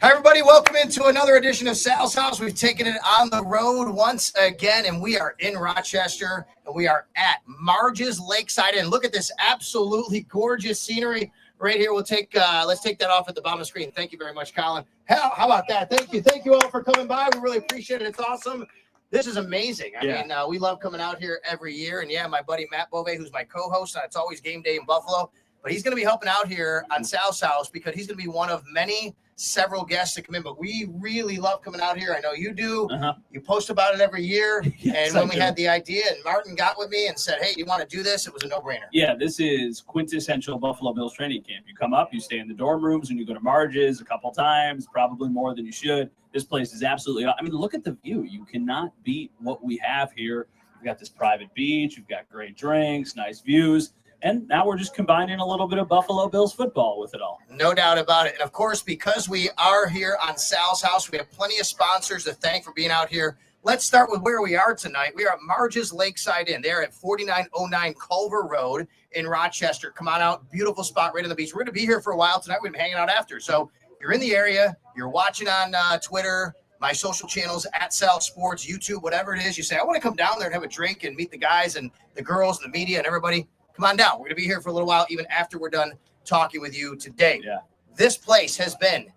Hi, everybody. Welcome into another edition of Sal's House. We've taken it on the road once again, and we are in Rochester, and we are at Marge's Lakeside. And look at this absolutely gorgeous scenery right here. Let's take that off at the bottom of the screen. Thank you very much, Colin. How about that? Thank you all for coming by. We really appreciate it. It's awesome. This is amazing. I mean, we love coming out here every year. And my buddy Matt Bove, who's my co-host, it's always game day in Buffalo, but he's going to be helping out here on Sal's House because he's going to be one of several guests that come in, but we really love coming out here. I know you do. You post about it every year. Yes, and when we had the idea and Martin got with me and said, hey, you want to do this? It was a no-brainer. Yeah, this is quintessential Buffalo Bills training camp. You come up, you stay in the dorm rooms, and you go to Marge's a couple times, probably more than you should. This place is absolutely, I mean, look at the view. You cannot beat what we have here. You've got this private beach. You've got great drinks, nice views. And now we're just combining a little bit of Buffalo Bills football with it all. No doubt about it. And, of course, because we are here on Sal's House, we have plenty of sponsors to thank for being out here. Let's start with where we are tonight. We are at Marge's Lakeside Inn. They're at 4909 Culver Road in Rochester. Come on out. Beautiful spot right on the beach. We're going to be here for a while tonight. We've been hanging out after. So if you're in the area, you're watching on Twitter, my social channels, at Sal Sports, YouTube, whatever it is, you say, I want to come down there and have a drink and meet the guys and the girls and the media and everybody. Come on down. We're going to be here for a little while, even after we're done talking with you today. Yeah. This place has been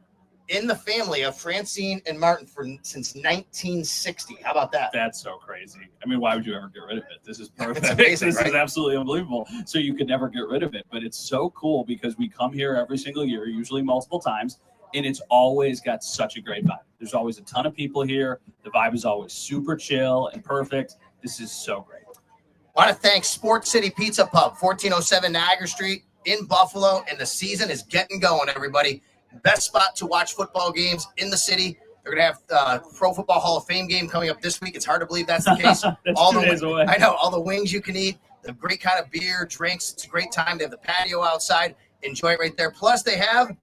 in the family of Francine and Martin since 1960. How about that? That's so crazy. I mean, why would you ever get rid of it? This is perfect. It's amazing, This is absolutely unbelievable. So you could never get rid of it. But it's so cool because we come here every single year, usually multiple times, and it's always got such a great vibe. There's always a ton of people here. The vibe is always super chill and perfect. This is so great. I want to thank Sports City Pizza Pub, 1407 Niagara Street in Buffalo, and the season is getting going, everybody. Best spot to watch football games in the city. They're going to have Pro Football Hall of Fame game coming up this week. It's hard to believe that's the case. That's 2 days away. I know, all the wings you can eat, the great kind of beer, drinks. It's a great time. They have the patio outside. Enjoy it right there. Plus, they have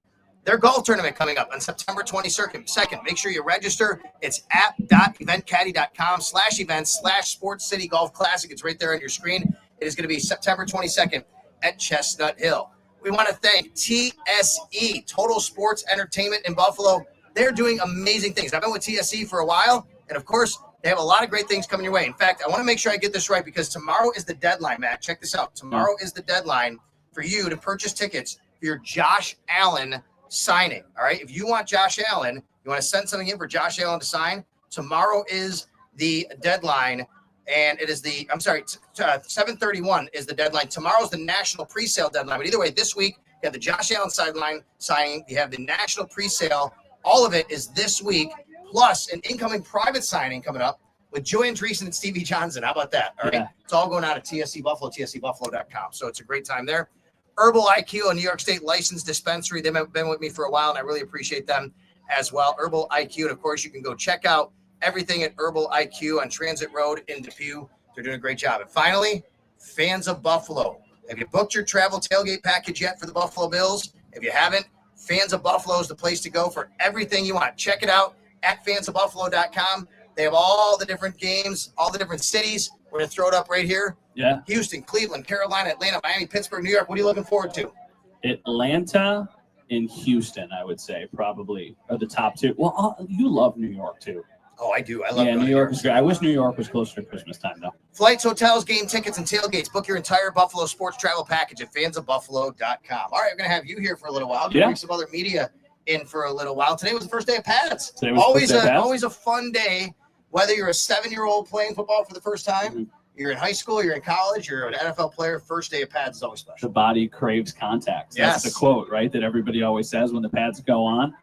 their golf tournament coming up on September 22nd. Make sure you register. It's app.eventcaddy.com/events/Sports City Golf Classic. It's right there on your screen. It is going to be September 22nd at Chestnut Hill. We want to thank TSE, Total Sports Entertainment in Buffalo. They're doing amazing things. I've been with TSE for a while, and of course, they have a lot of great things coming your way. In fact, I want to make sure I get this right because tomorrow is the deadline, Matt. Check this out. Tomorrow is the deadline for you to purchase tickets for your Josh Allen signing. All right. If you want Josh Allen, you want to send something in for Josh Allen to sign. Tomorrow is the deadline, and it is 7:31 is the deadline. Tomorrow's the national pre-sale deadline. But either way, this week you have the Josh Allen sideline signing. You have the national pre-sale. All of it is this week, plus an incoming private signing coming up with Joey Andreessen and Stevie Johnson. How about that? All right. Yeah. It's all going out at TSC Buffalo, tscbuffalo.com. So it's a great time there. Herbal IQ, a New York State licensed dispensary. They've been with me for a while, and I really appreciate them as well. Herbal IQ, and of course, you can go check out everything at Herbal IQ on Transit Road in Depew. They're doing a great job. And finally, fans of Buffalo. Have you booked your travel tailgate package yet for the Buffalo Bills? If you haven't, Fans of Buffalo is the place to go for everything you want. Check it out at fansofbuffalo.com. They have all the different games, all the different cities. We're going to throw it up right here. Yeah. Houston, Cleveland, Carolina, Atlanta, Miami, Pittsburgh, New York. What are you looking forward to? Atlanta and Houston, I would say, probably are the top two. Well, you love New York, too. Oh, I do. I love New York is great. I wish New York was closer to Christmas time, though. Flights, hotels, game tickets, and tailgates. Book your entire Buffalo sports travel package at fansofbuffalo.com. All right, we're going to have you here for a little while. Bring some other media in for a little while. Today was the first day of pads. Always a fun day, whether you're a 7-year-old playing football for the first time, you're in high school, you're in college, you're an NFL player, first day of pads is always special. The body craves contact. That's the quote, right, that everybody always says when the pads go on.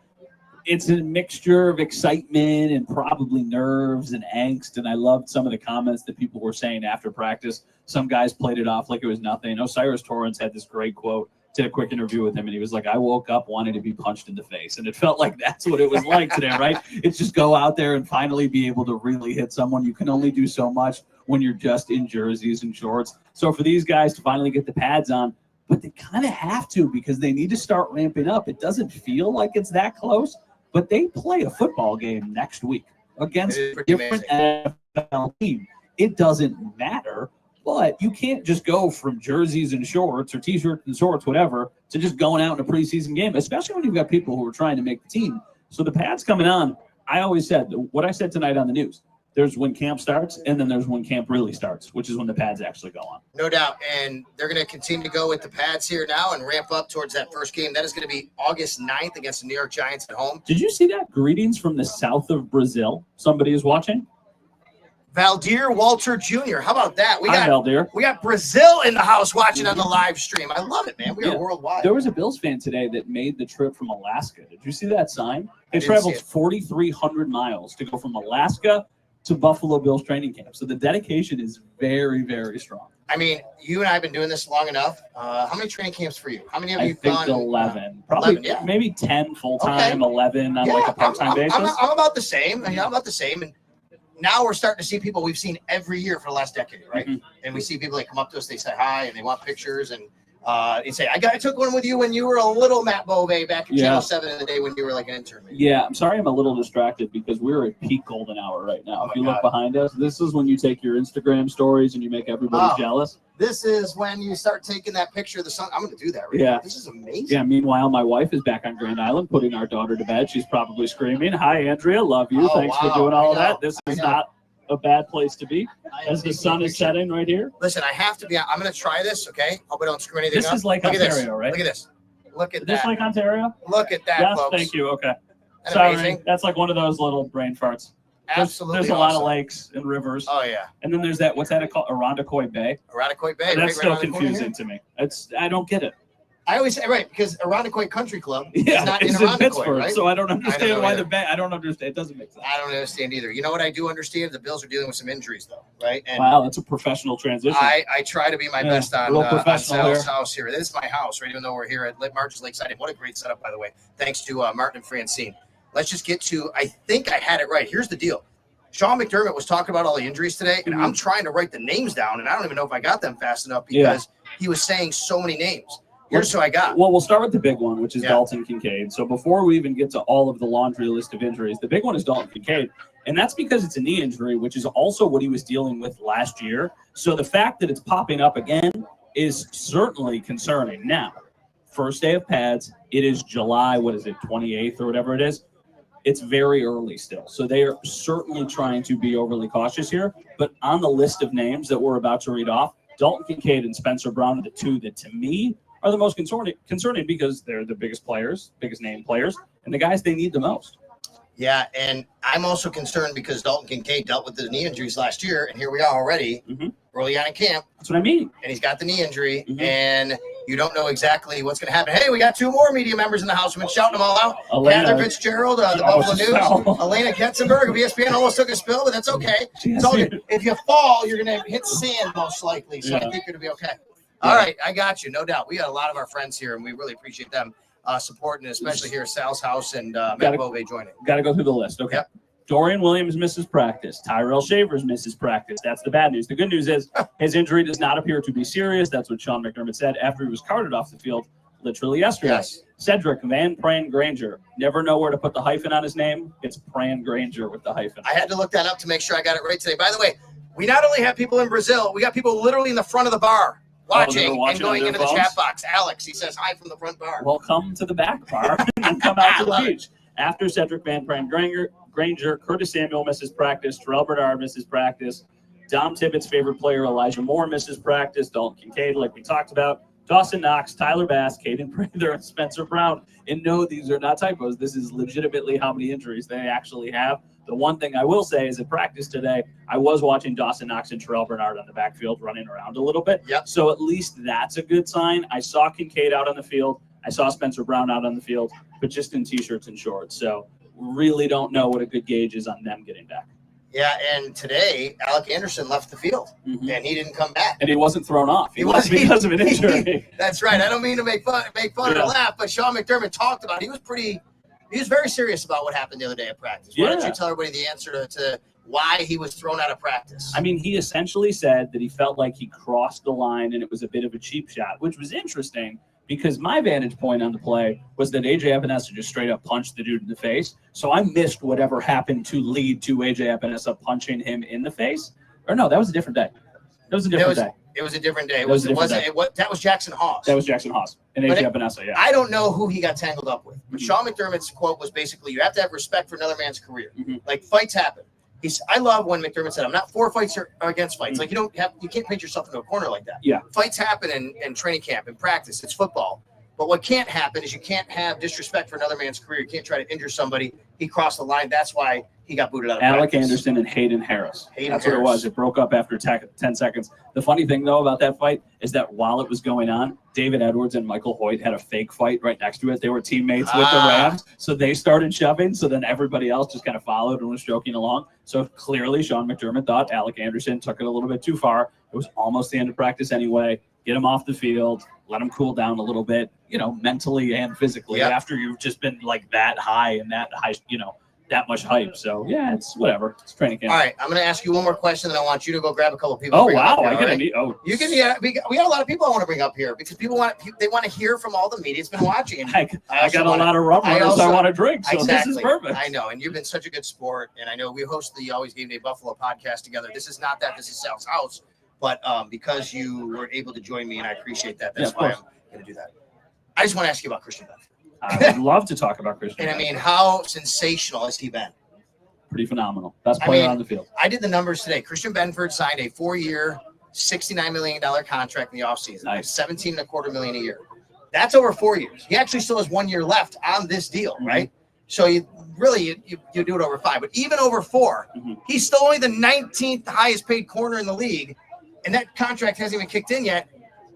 It's a mixture of excitement and probably nerves and angst. And I loved some of the comments that people were saying after practice. Some guys played it off like it was nothing. Osiris Torrance had this great quote. Did a quick interview with him, and he was like, I woke up wanting to be punched in the face. And it felt like that's what it was like today, right? It's just go out there and finally be able to really hit someone. You can only do so much when you're just in jerseys and shorts. So for these guys to finally get the pads on, but they kind of have to because they need to start ramping up. It doesn't feel like it's that close, but they play a football game next week against a different NFL team. It doesn't matter, but you can't just go from jerseys and shorts or T-shirts and shorts, whatever, to just going out in a preseason game, especially when you've got people who are trying to make the team. So the pads coming on, I always said what I said tonight on the news. There's when camp starts, and then there's when camp really starts, which is when the pads actually go on. No doubt. And they're going to continue to go with the pads here now and ramp up towards that first game. That is going to be August 9th against the New York Giants at home. Did you see that? Greetings from the south of Brazil. Somebody is watching. Valdir Walter Jr. How about that? Hi, Valdir. We got Brazil in the house watching on the live stream. I love it, man. We are worldwide. There was a Bills fan today that made the trip from Alaska. Did you see that sign? They traveled 4,300 miles to go from Alaska to Buffalo Bills training camp. So the dedication is very, very strong. I mean, you and I have been doing this long enough. How many training camps for you? How many have you done? I think 11. Probably 11, yeah. Maybe 10 full-time, 11 on like a part-time basis. I'm about the same. I'm about the same. And now we're starting to see people we've seen every year for the last decade, right? Mm-hmm. And we see people that come up to us, they say hi, and they want pictures, and they say, I took one with you when you were a little Matt Bove back in Channel 7 in the day when you were like an intern. Maybe. Yeah, I'm sorry I'm a little distracted because we're at peak golden hour right now. If you look behind us, this is when you take your Instagram stories and you make everybody jealous. This is when you start taking that picture of the sun. I'm going to do that right now. This is amazing. Yeah, meanwhile, my wife is back on Grand Island putting our daughter to bed. She's probably screaming, hi, Andrea, love you. Thanks for doing all of that. This is not a bad place to be as the sun is setting right here. Listen, I have to be. I'm going to try this. Okay, hope I don't screw anything up. This is like Ontario, right? Look at this. Look at that. Is this like Ontario? Look at that, yes, folks. Thank you. Okay. Sorry, amazing? That's like one of those little brain farts. Absolutely, there's a lot of lakes and rivers. Oh yeah. And then there's that. What's that called? Irondequoit Bay. Irondequoit Bay. That's still confusing to me. I don't get it. I always say because Irondequoit Country Club is not in Pittsburgh, right? So I don't understand why the Bay. I don't understand. It doesn't make sense. I don't understand either. You know what I do understand? The Bills are dealing with some injuries, though, right? And wow, that's a professional transition. I try to be my best on Sal's house here. This is my house, right? Even though we're here at Marge's Lakeside. And what a great setup, by the way. Thanks to Martin and Francine. Let's just get to. I think I had it right. Here's the deal. Sean McDermott was talking about all the injuries today, and I'm trying to write the names down, and I don't even know if I got them fast enough because he was saying so many names. Here's who I got. Well, we'll start with the big one, which is Dalton Kincaid. So before we even get to all of the laundry list of injuries, the big one is Dalton Kincaid. And that's because it's a knee injury, which is also what he was dealing with last year. So the fact that it's popping up again is certainly concerning. Now, first day of pads, it is July, 28th or whatever it is. It's very early still. So they are certainly trying to be overly cautious here. But on the list of names that we're about to read off, Dalton Kincaid and Spencer Brown are the two that, to me, are the most concerning because they're the biggest players, biggest name players, and the guys they need the most. Yeah, and I'm also concerned because Dalton Kincaid dealt with the knee injuries last year, and here we are already early on in camp. That's what I mean. And he's got the knee injury, and you don't know exactly what's going to happen. Hey, we got two more media members in the house. We've been shouting them all out. Catherine Fitzgerald, the Buffalo News. Elena Getzenberg of ESPN almost took a spill, but that's okay. It's all good. If you fall, you're going to hit sand most likely, so I think you're going to be okay. All right, I got you, no doubt. We got a lot of our friends here, and we really appreciate them supporting, especially here at Sal's house and Matt Bove joining. Got to go through the list. Okay. Yep. Dorian Williams misses practice. Tyrell Shavers misses practice. That's the bad news. The good news is his injury does not appear to be serious. That's what Sean McDermott said after he was carted off the field literally yesterday. Yes. Cedric Van Pran Granger. Never know where to put the hyphen on his name. It's Pran Granger with the hyphen. I had to look that up to make sure I got it right today. By the way, we not only have people in Brazil, we got people literally in the front of the bar. Watching and going into the chat box. Alex, he says hi from the front bar. Well, come to the back bar and come out to the beach. After Cedric Van Pran Granger, Curtis Samuel misses practice. Terrell Bernard misses practice. Dom Tibbetts' favorite player, Elijah Moore, misses practice. Dalton Kincaid, like we talked about. Dawson Knox, Tyler Bass, Caden Prather, and Spencer Brown. And no, these are not typos. This is legitimately how many injuries they actually have. The one thing I will say is at practice today, I was watching Dawson Knox and Terrell Bernard on the backfield running around a little bit. Yep. So at least that's a good sign. I saw Kincaid out on the field. I saw Spencer Brown out on the field, but just in T-shirts and shorts. So really don't know what a good gauge is on them getting back. Yeah, and today, Alec Anderson left the field, and he didn't come back. And he wasn't thrown off. He wasn't because of an injury. That's right. I don't mean to make fun or laugh, but Sean McDermott talked about it. He was very serious about what happened the other day at practice. Why don't you tell everybody the answer to why he was thrown out of practice? I mean, he essentially said that he felt like he crossed the line and it was a bit of a cheap shot, which was interesting because my vantage point on the play was that A.J. Epinesa just straight up punched the dude in the face. So I missed whatever happened to lead to A.J. Epinesa punching him in the face. Or no, that was a different day. That was a different day. It was a different day. That was Jackson Haas. That was Jackson And AJ Epinesa, yeah. I don't know who he got tangled up with. But Sean McDermott's quote was basically, you have to have respect for another man's career. Like, fights happen. I love when McDermott said, I'm not for fights or against fights. Like, you can't paint yourself into a corner like that. Yeah. Fights happen in training camp, in practice. It's football. But what can't happen is you can't have disrespect for another man's career. You can't try to injure somebody. He crossed the line. That's why he got booted out of Alec practice. Anderson and Hayden Harris. That's what Harris. it was. It broke up after 10 seconds. The funny thing, though, about that fight is that while it was going on, David Edwards and Michael Hoyt had a fake fight right next to it. They were teammates with the Rams, so they started shoving. So then everybody else just kind of followed and was joking along. So clearly Sean McDermott thought Alec Anderson took it a little bit too far. It was almost the end of practice anyway. Get him off the field, let him cool down a little bit, mentally and physically after you've just been like that high and that high, that much hype. So yeah, it's whatever. It's training camp. All right, I'm going to ask you one more question, and I want you to go grab a couple of people. Oh wow, I got to meet. Oh, you can. Yeah, we got a lot of people I want to bring up here because people want to hear from all the media that's been watching. And I got a lot of rum runners I want to drink, so exactly. This is perfect. I know, and you've been such a good sport, and I know we host the Always Game Day Buffalo podcast together. This is not that. This is Sal's house. But because you were able to join me, and I appreciate that, that's why I'm going to do that. I just want to ask you about Christian Benford. I would love to talk about Christian. And I mean, how sensational has he been? Pretty phenomenal. Best player on the field. I did the numbers today. Christian Benford signed a 4-year, $69 million contract in the offseason. Nice. $17.25 million a year. That's over 4 years. He actually still has 1 year left on this deal, right? So you do it over 5. But even over 4, he's still only the 19th highest paid corner in the league. And that contract hasn't even kicked in yet.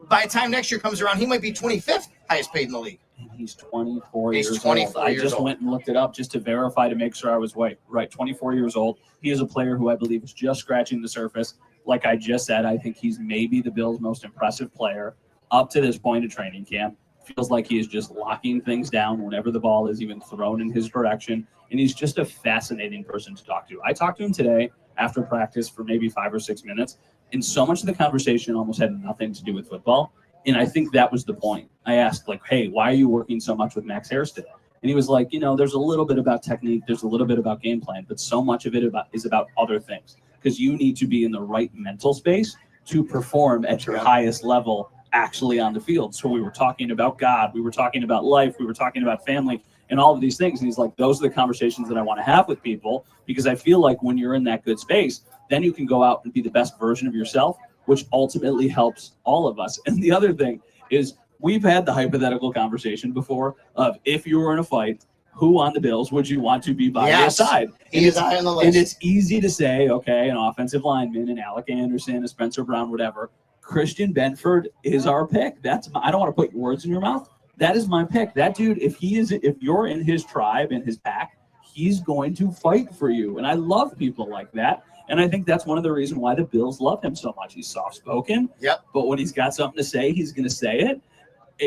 By the time next year comes around, he might be 25th highest paid in the league. And he's 24 years old. 24 I just went and looked it up just to verify to make sure I was right. 24 years old. He is a player who I believe is just scratching the surface. Like I just said, I think he's maybe the Bills' most impressive player up to this point of training camp. Feels like he is just locking things down whenever the ball is even thrown in his direction. And he's just a fascinating person to talk to. I talked to him today after practice for maybe 5 or 6 minutes. And so much of the conversation almost had nothing to do with football. And I think that was the point. I asked, hey, why are you working so much with Max Hairston? And he was like, there's a little bit about technique. There's a little bit about game plan. But so much of it is about other things. Because you need to be in the right mental space to perform at your highest level actually on the field. So we were talking about God. We were talking about life. We were talking about family and all of these things. And he's like, those are the conversations that I want to have with people. Because I feel like when you're in that good space, then you can go out and be the best version of yourself, which ultimately helps all of us. And the other thing is we've had the hypothetical conversation before of if you were in a fight, who on the Bills would you want to be by your side? He is high on the list. And it's easy to say, okay, an offensive lineman, an Alec Anderson, a Spencer Brown, whatever. Christian Benford is our pick. I don't want to put words in your mouth. That is my pick. That dude, if you're in his tribe, in his pack, he's going to fight for you. And I love people like that. And I think that's one of the reasons why the Bills love him so much. He's soft-spoken, but when he's got something to say, he's going to say it.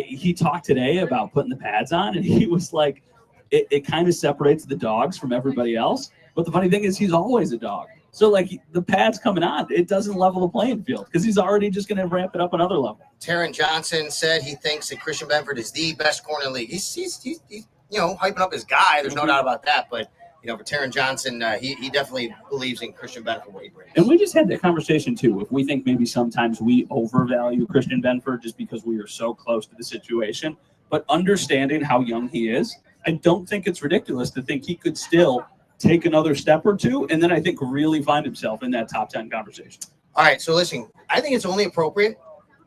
He talked today about putting the pads on, and he was like, it kind of separates the dogs from everybody else. But the funny thing is he's always a dog. So, the pads coming on, it doesn't level the playing field because he's already just going to ramp it up another level. Taron Johnson said he thinks that Christian Benford is the best corner in the league. He's hyping up his guy. There's no doubt about that, but for Taron Johnson, he definitely believes in Christian Benford, what he brings. And we just had that conversation, too. If we think maybe sometimes we overvalue Christian Benford just because we are so close to the situation, but understanding how young he is, I don't think it's ridiculous to think he could still take another step or two, and then I think really find himself in that top 10 conversation. All right, so listen, I think it's only appropriate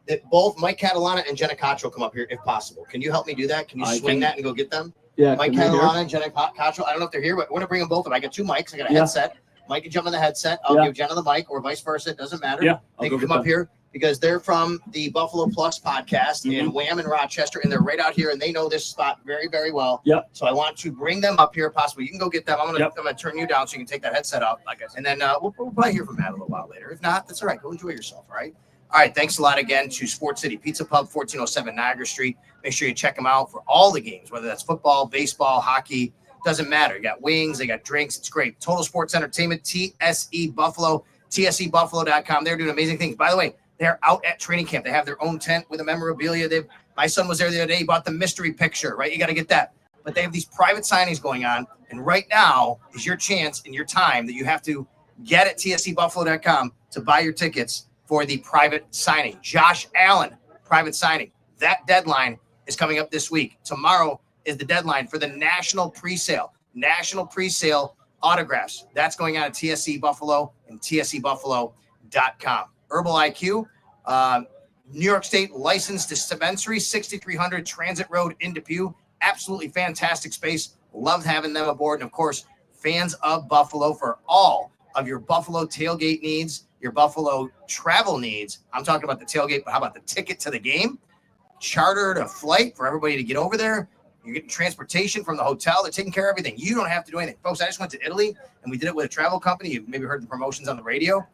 that both Mike Catalana and Jenna Cottrell come up here if possible. Can you help me do that? Can you swing that and go get them? Yeah, Mike Catalana and Jenna Cottrell. I don't know if they're here, but I want to bring them both up. I got 2 mics. I got a headset. Mike can jump on the headset. I'll give Jenna the mic, or vice versa. It doesn't matter. Yeah, they can come up here because they're from the Buffalo Plus podcast in Wham in Rochester, and they're right out here, and they know this spot very, very well. Yep. So I want to bring them up here, possibly. You can go get them. I'm gonna turn you down so you can take that headset off, and then we'll probably hear from Matt a little while later. If not, that's all right. Go enjoy yourself. All right. All right, thanks a lot again to Sports City Pizza Pub, 1407 Niagara Street. Make sure you check them out for all the games, whether that's football, baseball, hockey, doesn't matter. You got wings, they got drinks. It's great. Total Sports Entertainment, TSE Buffalo, tsebuffalo.com. They're doing amazing things. By the way, they're out at training camp. They have their own tent with the memorabilia. My son was there the other day. He bought the mystery picture, right? You got to get that. But they have these private signings going on, and right now is your chance and your time that you have to get at tsebuffalo.com to buy your tickets for the private signing. Josh Allen, private signing. That deadline is coming up this week. Tomorrow is the deadline for the national presale. National presale autographs. That's going on at TSC Buffalo and tscbuffalo.com. Herbal IQ, New York State licensed dispensary, 6300 Transit Road in Depew. Absolutely fantastic space. Loved having them aboard. And of course, Fans of Buffalo for all of your Buffalo tailgate needs, your Buffalo travel needs. I'm talking about the tailgate, but how about the ticket to the game? Chartered a flight for everybody to get over there. You're getting transportation from the hotel. They're taking care of everything. You don't have to do anything. Folks, I just went to Italy, and we did it with a travel company. You've maybe heard the promotions on the radio.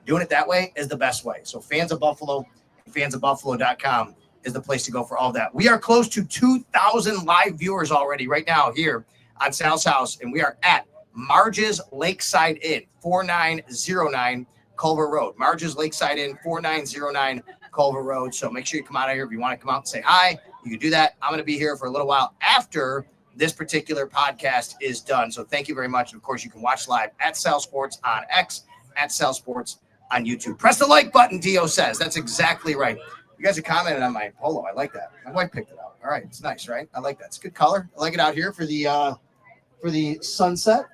Doing it that way is the best way. So Fans of Buffalo, fansofbuffalo.com is the place to go for all that. We are close to 2,000 live viewers already right now here on Sal's House, and we are at Marge's Lakeside Inn, 4909 Culver Road. Marge's Lakeside Inn, 4909 Culver Road. So make sure you come out of here if you want to come out and say hi. You can do that. I'm going to be here for a little while after this particular podcast is done. So thank you very much. And of course, you can watch live at Sal Sports on X, at Sal Sports on YouTube. Press the like button, Dio says. That's exactly right. You guys have commented on my polo. I like that. My wife picked it out. All right. It's nice, right? I like that. It's a good color. I like it out here for the sunset.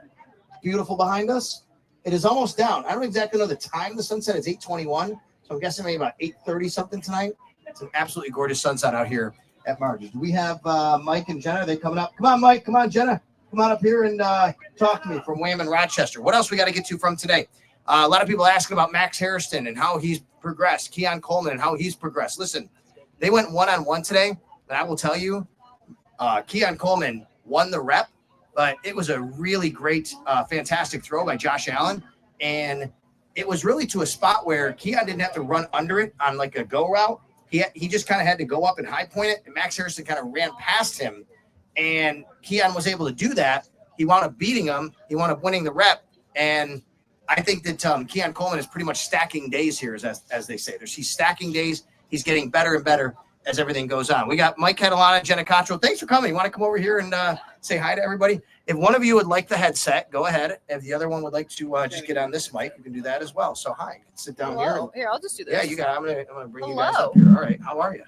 Beautiful behind us. It is almost down. I don't exactly know the time the sunset is 8:21. So I'm guessing maybe about 8:30 something tonight. It's an absolutely gorgeous sunset out here at Marge's. Do we have Mike and Jenna? Are they coming up? Come on, Mike. Come on, Jenna. Come on up here and talk to me from Wham Rochester. What else we got to get to from today? A lot of people asking about Max Harrison and how he's progressed. Keon Coleman and how he's progressed. Listen, they went one-on-one today, and I will tell you, Keon Coleman won the rep, but it was a really great, fantastic throw by Josh Allen. And it was really to a spot where Keon didn't have to run under it on like a go route. He just kind of had to go up and high point it. And Max Harrison kind of ran past him. And Keon was able to do that. He wound up beating him. He wound up winning the rep. And I think that Keon Coleman is pretty much stacking days here, as they say. He's stacking days. He's getting better and better as everything goes on. We got Mike Catalana, Jenna Cottrell. Thanks for coming. You want to come over here and say hi to everybody? If one of you would like the headset, go ahead. If the other one would like to just get on this mic, you can do that as well. So hi, you can sit down here. Here, I'll just do this. Yeah, you got it. I'm gonna bring you guys up here. All right. How are you?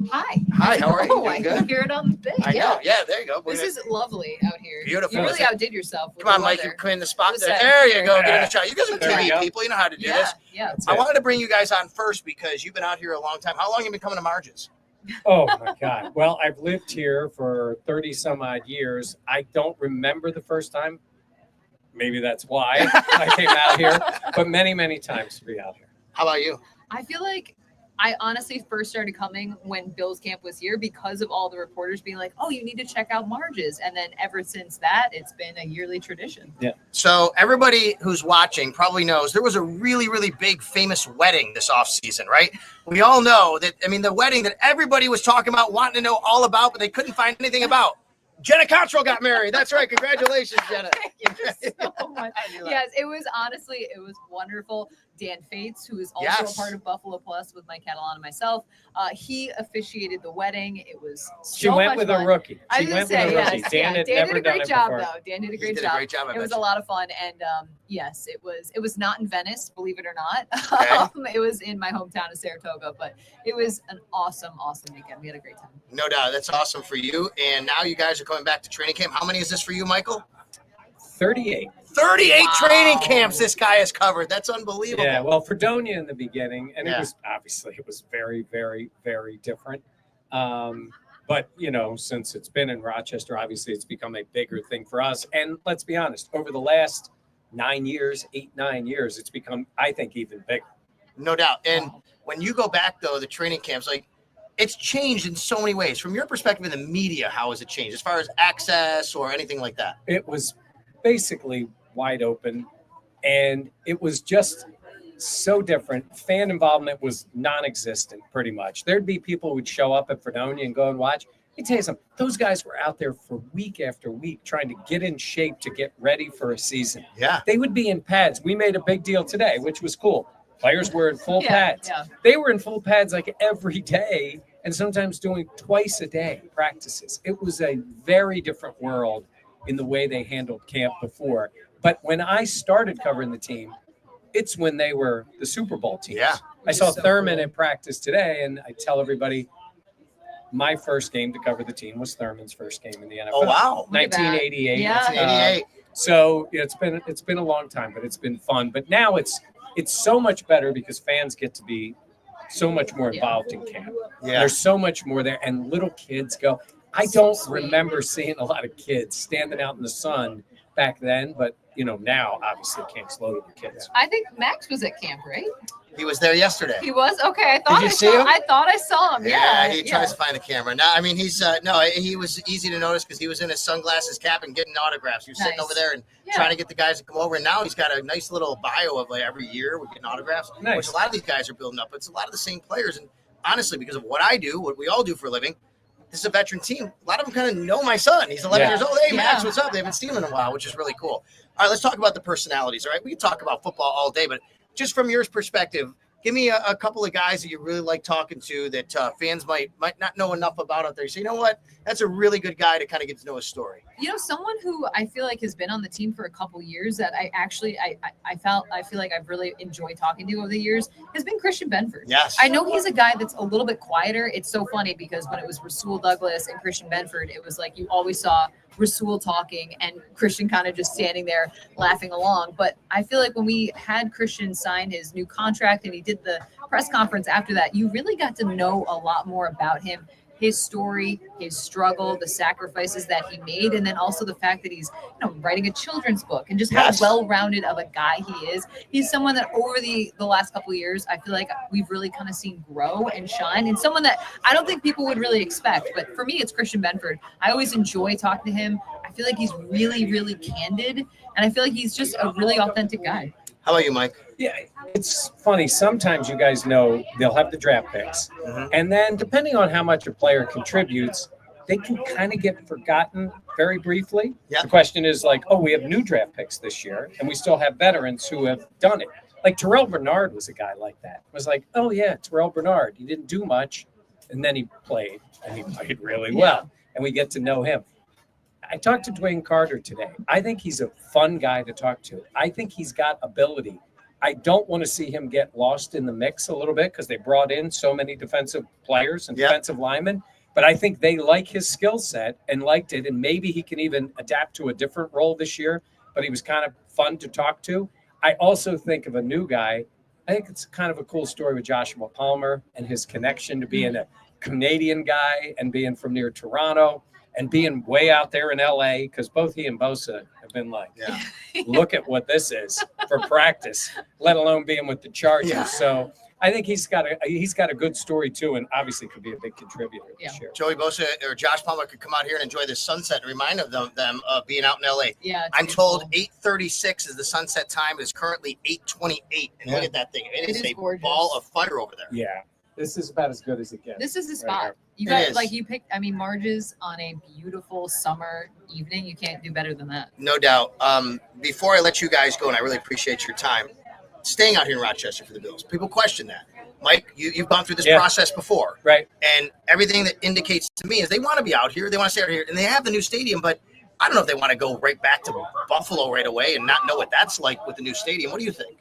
Hi. Hi, how are you? Oh, I can hear it on the thing. I know. Yeah, there you go. This is lovely out here. Beautiful. You really outdid yourself. Come on, Mike. You're clearing the spot there. There you go. Get in the shot. You guys are TV people. You know how to do this. Yeah. I wanted to bring you guys on first because you've been out here a long time. How long have you been coming to Marge's? Oh, my God. Well, I've lived here for 30 some odd years. I don't remember the first time. Maybe that's why I came out here, but many, many times to be out here. How about you? I feel like I honestly first started coming when Bill's camp was here because of all the reporters being like, oh, you need to check out Marge's. And then ever since that, it's been a yearly tradition. Yeah. So everybody who's watching probably knows there was a really, really big famous wedding this offseason, right? We all know that, I mean, the wedding that everybody was talking about, wanting to know all about, but they couldn't find anything about. Jenna Cottrell got married. That's right. Congratulations, Jenna. Thank you so much. Yes, it was wonderful. Dan Fates, who is also a part of Buffalo Plus with Mike Catalana and myself, he officiated the wedding. It was so She went much with fun. a rookie. I was going to say, yes. Dan had Dan never did a done great it job, before. though. Dan did a great He did job. a great job. It was a lot of fun. And yes, it was not in Venice, believe it or not. Okay. It was in my hometown of Saratoga, but it was an awesome, awesome weekend. We had a great time. No doubt. That's awesome for you. And now you guys are coming back to training camp. How many is this for you, Michael? 38. 38 training camps this guy has covered. That's unbelievable. Yeah, well, Fredonia in the beginning, and Yeah. it was very, very, very different. But, since it's been in Rochester, obviously it's become a bigger thing for us. And let's be honest, over the last 9 years, it's become, I think, even bigger. No doubt. And when you go back, though, the training camps, like, it's changed in so many ways. From your perspective in the media, how has it changed as far as access or anything like that? It was basically wide open, and it was just so different. Fan involvement was non-existent, pretty much. There'd be people who would show up at Fredonia and go and watch. Let me tell you something. Those guys were out there for week after week trying to get in shape to get ready for a season. Yeah. They would be in pads. We made a big deal today, which was cool. Players were in full pads. Yeah. They were in full pads like every day, and sometimes doing twice a day practices. It was a very different world in the way they handled camp before. But when I started covering the team, it's when they were the Super Bowl teams. Yeah. I saw Thurman in practice today, and I tell everybody, my first game to cover the team was Thurman's first game in the NFL. Oh, wow. 1988. Yeah. 1988. So it's been a long time, but it's been fun. But now it's so much better because fans get to be so much more involved in camp. Yeah. There's so much more there, and little kids go. I don't remember seeing a lot of kids standing out in the sun back then, but now obviously camp's loaded with kids. I think Max was at camp, right? He was there yesterday. He was? Okay. I thought I saw him. Yeah. He tries to find the camera. No, I mean, he's he was easy to notice because he was in his sunglasses cap and getting autographs. He was sitting over there and trying to get the guys to come over. And now he's got a nice little bio of every year with getting autographs, which a lot of these guys are building up. It's a lot of the same players. And honestly, because of what I do, what we all do for a living, this is a veteran team. A lot of them kind of know my son. He's 11 years old. Hey, Max, what's up? They haven't seen him in a while, which is really cool. All right, let's talk about the personalities. All right, we can talk about football all day, but just from your perspective, give me a couple of guys that you really like talking to that fans might not know enough about out there. So you know what? That's a really good guy to kind of get to know his story. Someone who I feel like has been on the team for a couple years that I feel like I've really enjoyed talking to over the years has been Christian Benford. Yes. I know he's a guy that's a little bit quieter. It's so funny because when it was Rasul Douglas and Christian Benford, it was like you always saw Rasul talking and Christian kind of just standing there laughing along. But I feel like when we had Christian sign his new contract and he did the press conference after that, you really got to know a lot more about him, his story, his struggle, the sacrifices that he made, and then also the fact that he's writing a children's book and just how well-rounded of a guy he is. He's someone that over the last couple of years, I feel like we've really kind of seen grow and shine, and someone that I don't think people would really expect. But for me, it's Christian Benford. I always enjoy talking to him. I feel like he's really, really candid, and I feel like he's just a really authentic guy. How about you, Mike? Yeah, it's funny. Sometimes you guys know they'll have the draft picks. And then depending on how much a player contributes, they can kind of get forgotten very briefly. The question is we have new draft picks this year, and we still have veterans who have done it. Like Terrell Bernard was a guy like that. It was like, oh, yeah, Terrell Bernard. He didn't do much, and then he played, and he played really well. And we get to know him. I talked to Dwayne Carter today. I think he's a fun guy to talk to. I think he's got ability. I don't want to see him get lost in the mix a little bit because they brought in so many defensive players and defensive linemen. But I think they like his skill set and liked it. And maybe he can even adapt to a different role this year. But he was kind of fun to talk to. I also think of a new guy. I think it's kind of a cool story with Joshua Palmer and his connection to being a Canadian guy and being from near Toronto. And being way out there in LA, because both he and Bosa have been like, look at what this is for practice, let alone being with the Chargers. So I think he's got a good story too, and obviously could be a big contributor this year. Joey Bosa or Josh Palmer could come out here and enjoy the sunset and remind them of being out in LA. Yeah, I'm told 8:36 is the sunset time. It is currently 8:28, and look at that thing. It is a gorgeous ball of fire over there. Yeah. This is about as good as it gets. This is the spot. You guys, you picked, Marge's on a beautiful summer evening. You can't do better than that. No doubt. Before I let you guys go, and I really appreciate your time, staying out here in Rochester for the Bills, people question that. Mike, you've gone through this process before. Right. And everything that indicates to me is they want to be out here. They want to stay out here. And they have the new stadium, but I don't know if they want to go right back to Buffalo right away and not know what that's like with the new stadium. What do you think?